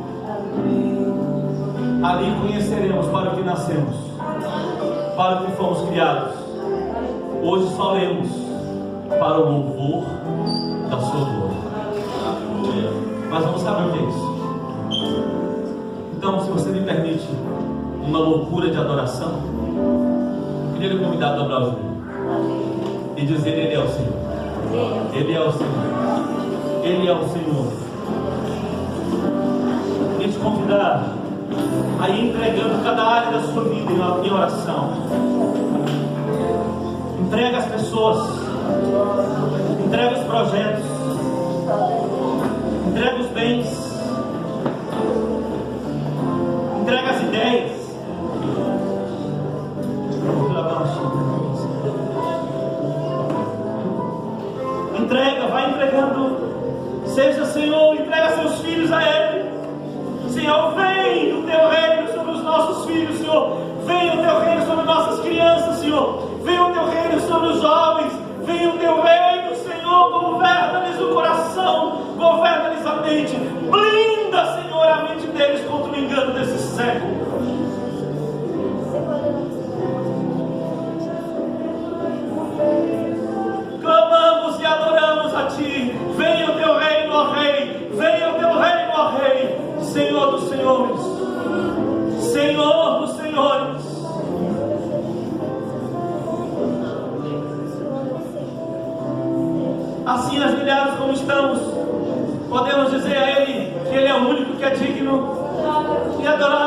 Speaker 2: Ali conheceremos para o que nascemos, para o que fomos criados. Hoje só lemos para o louvor da sua glória. Mas vamos saber o que é isso. Então, se você me permite uma loucura de adoração, eu queria lhe convidar a dobrar o joelho e dizer: Ele é o Senhor. Ele é o Senhor. Ele é o Senhor. Eu queria te convidar a ir entregando cada área da sua vida em oração. Entrega as pessoas, entrega os projetos, entrega os bens, entrega as ideias. Entrega, vai entregando. Seja, Senhor, entrega seus filhos a Ele. Senhor, vem o teu reino sobre os nossos filhos, Senhor. Vem o teu reino sobre nossas crianças, Senhor. Vem o teu reino sobre os jovens. Vem o teu reino, Senhor. Governa-lhes o coração, governa-lhes a mente. Blinda, Senhor, a mente deles contra o engano desse século.
Speaker 8: estamos, podemos dizer a Ele que Ele é o único que é digno de adorar.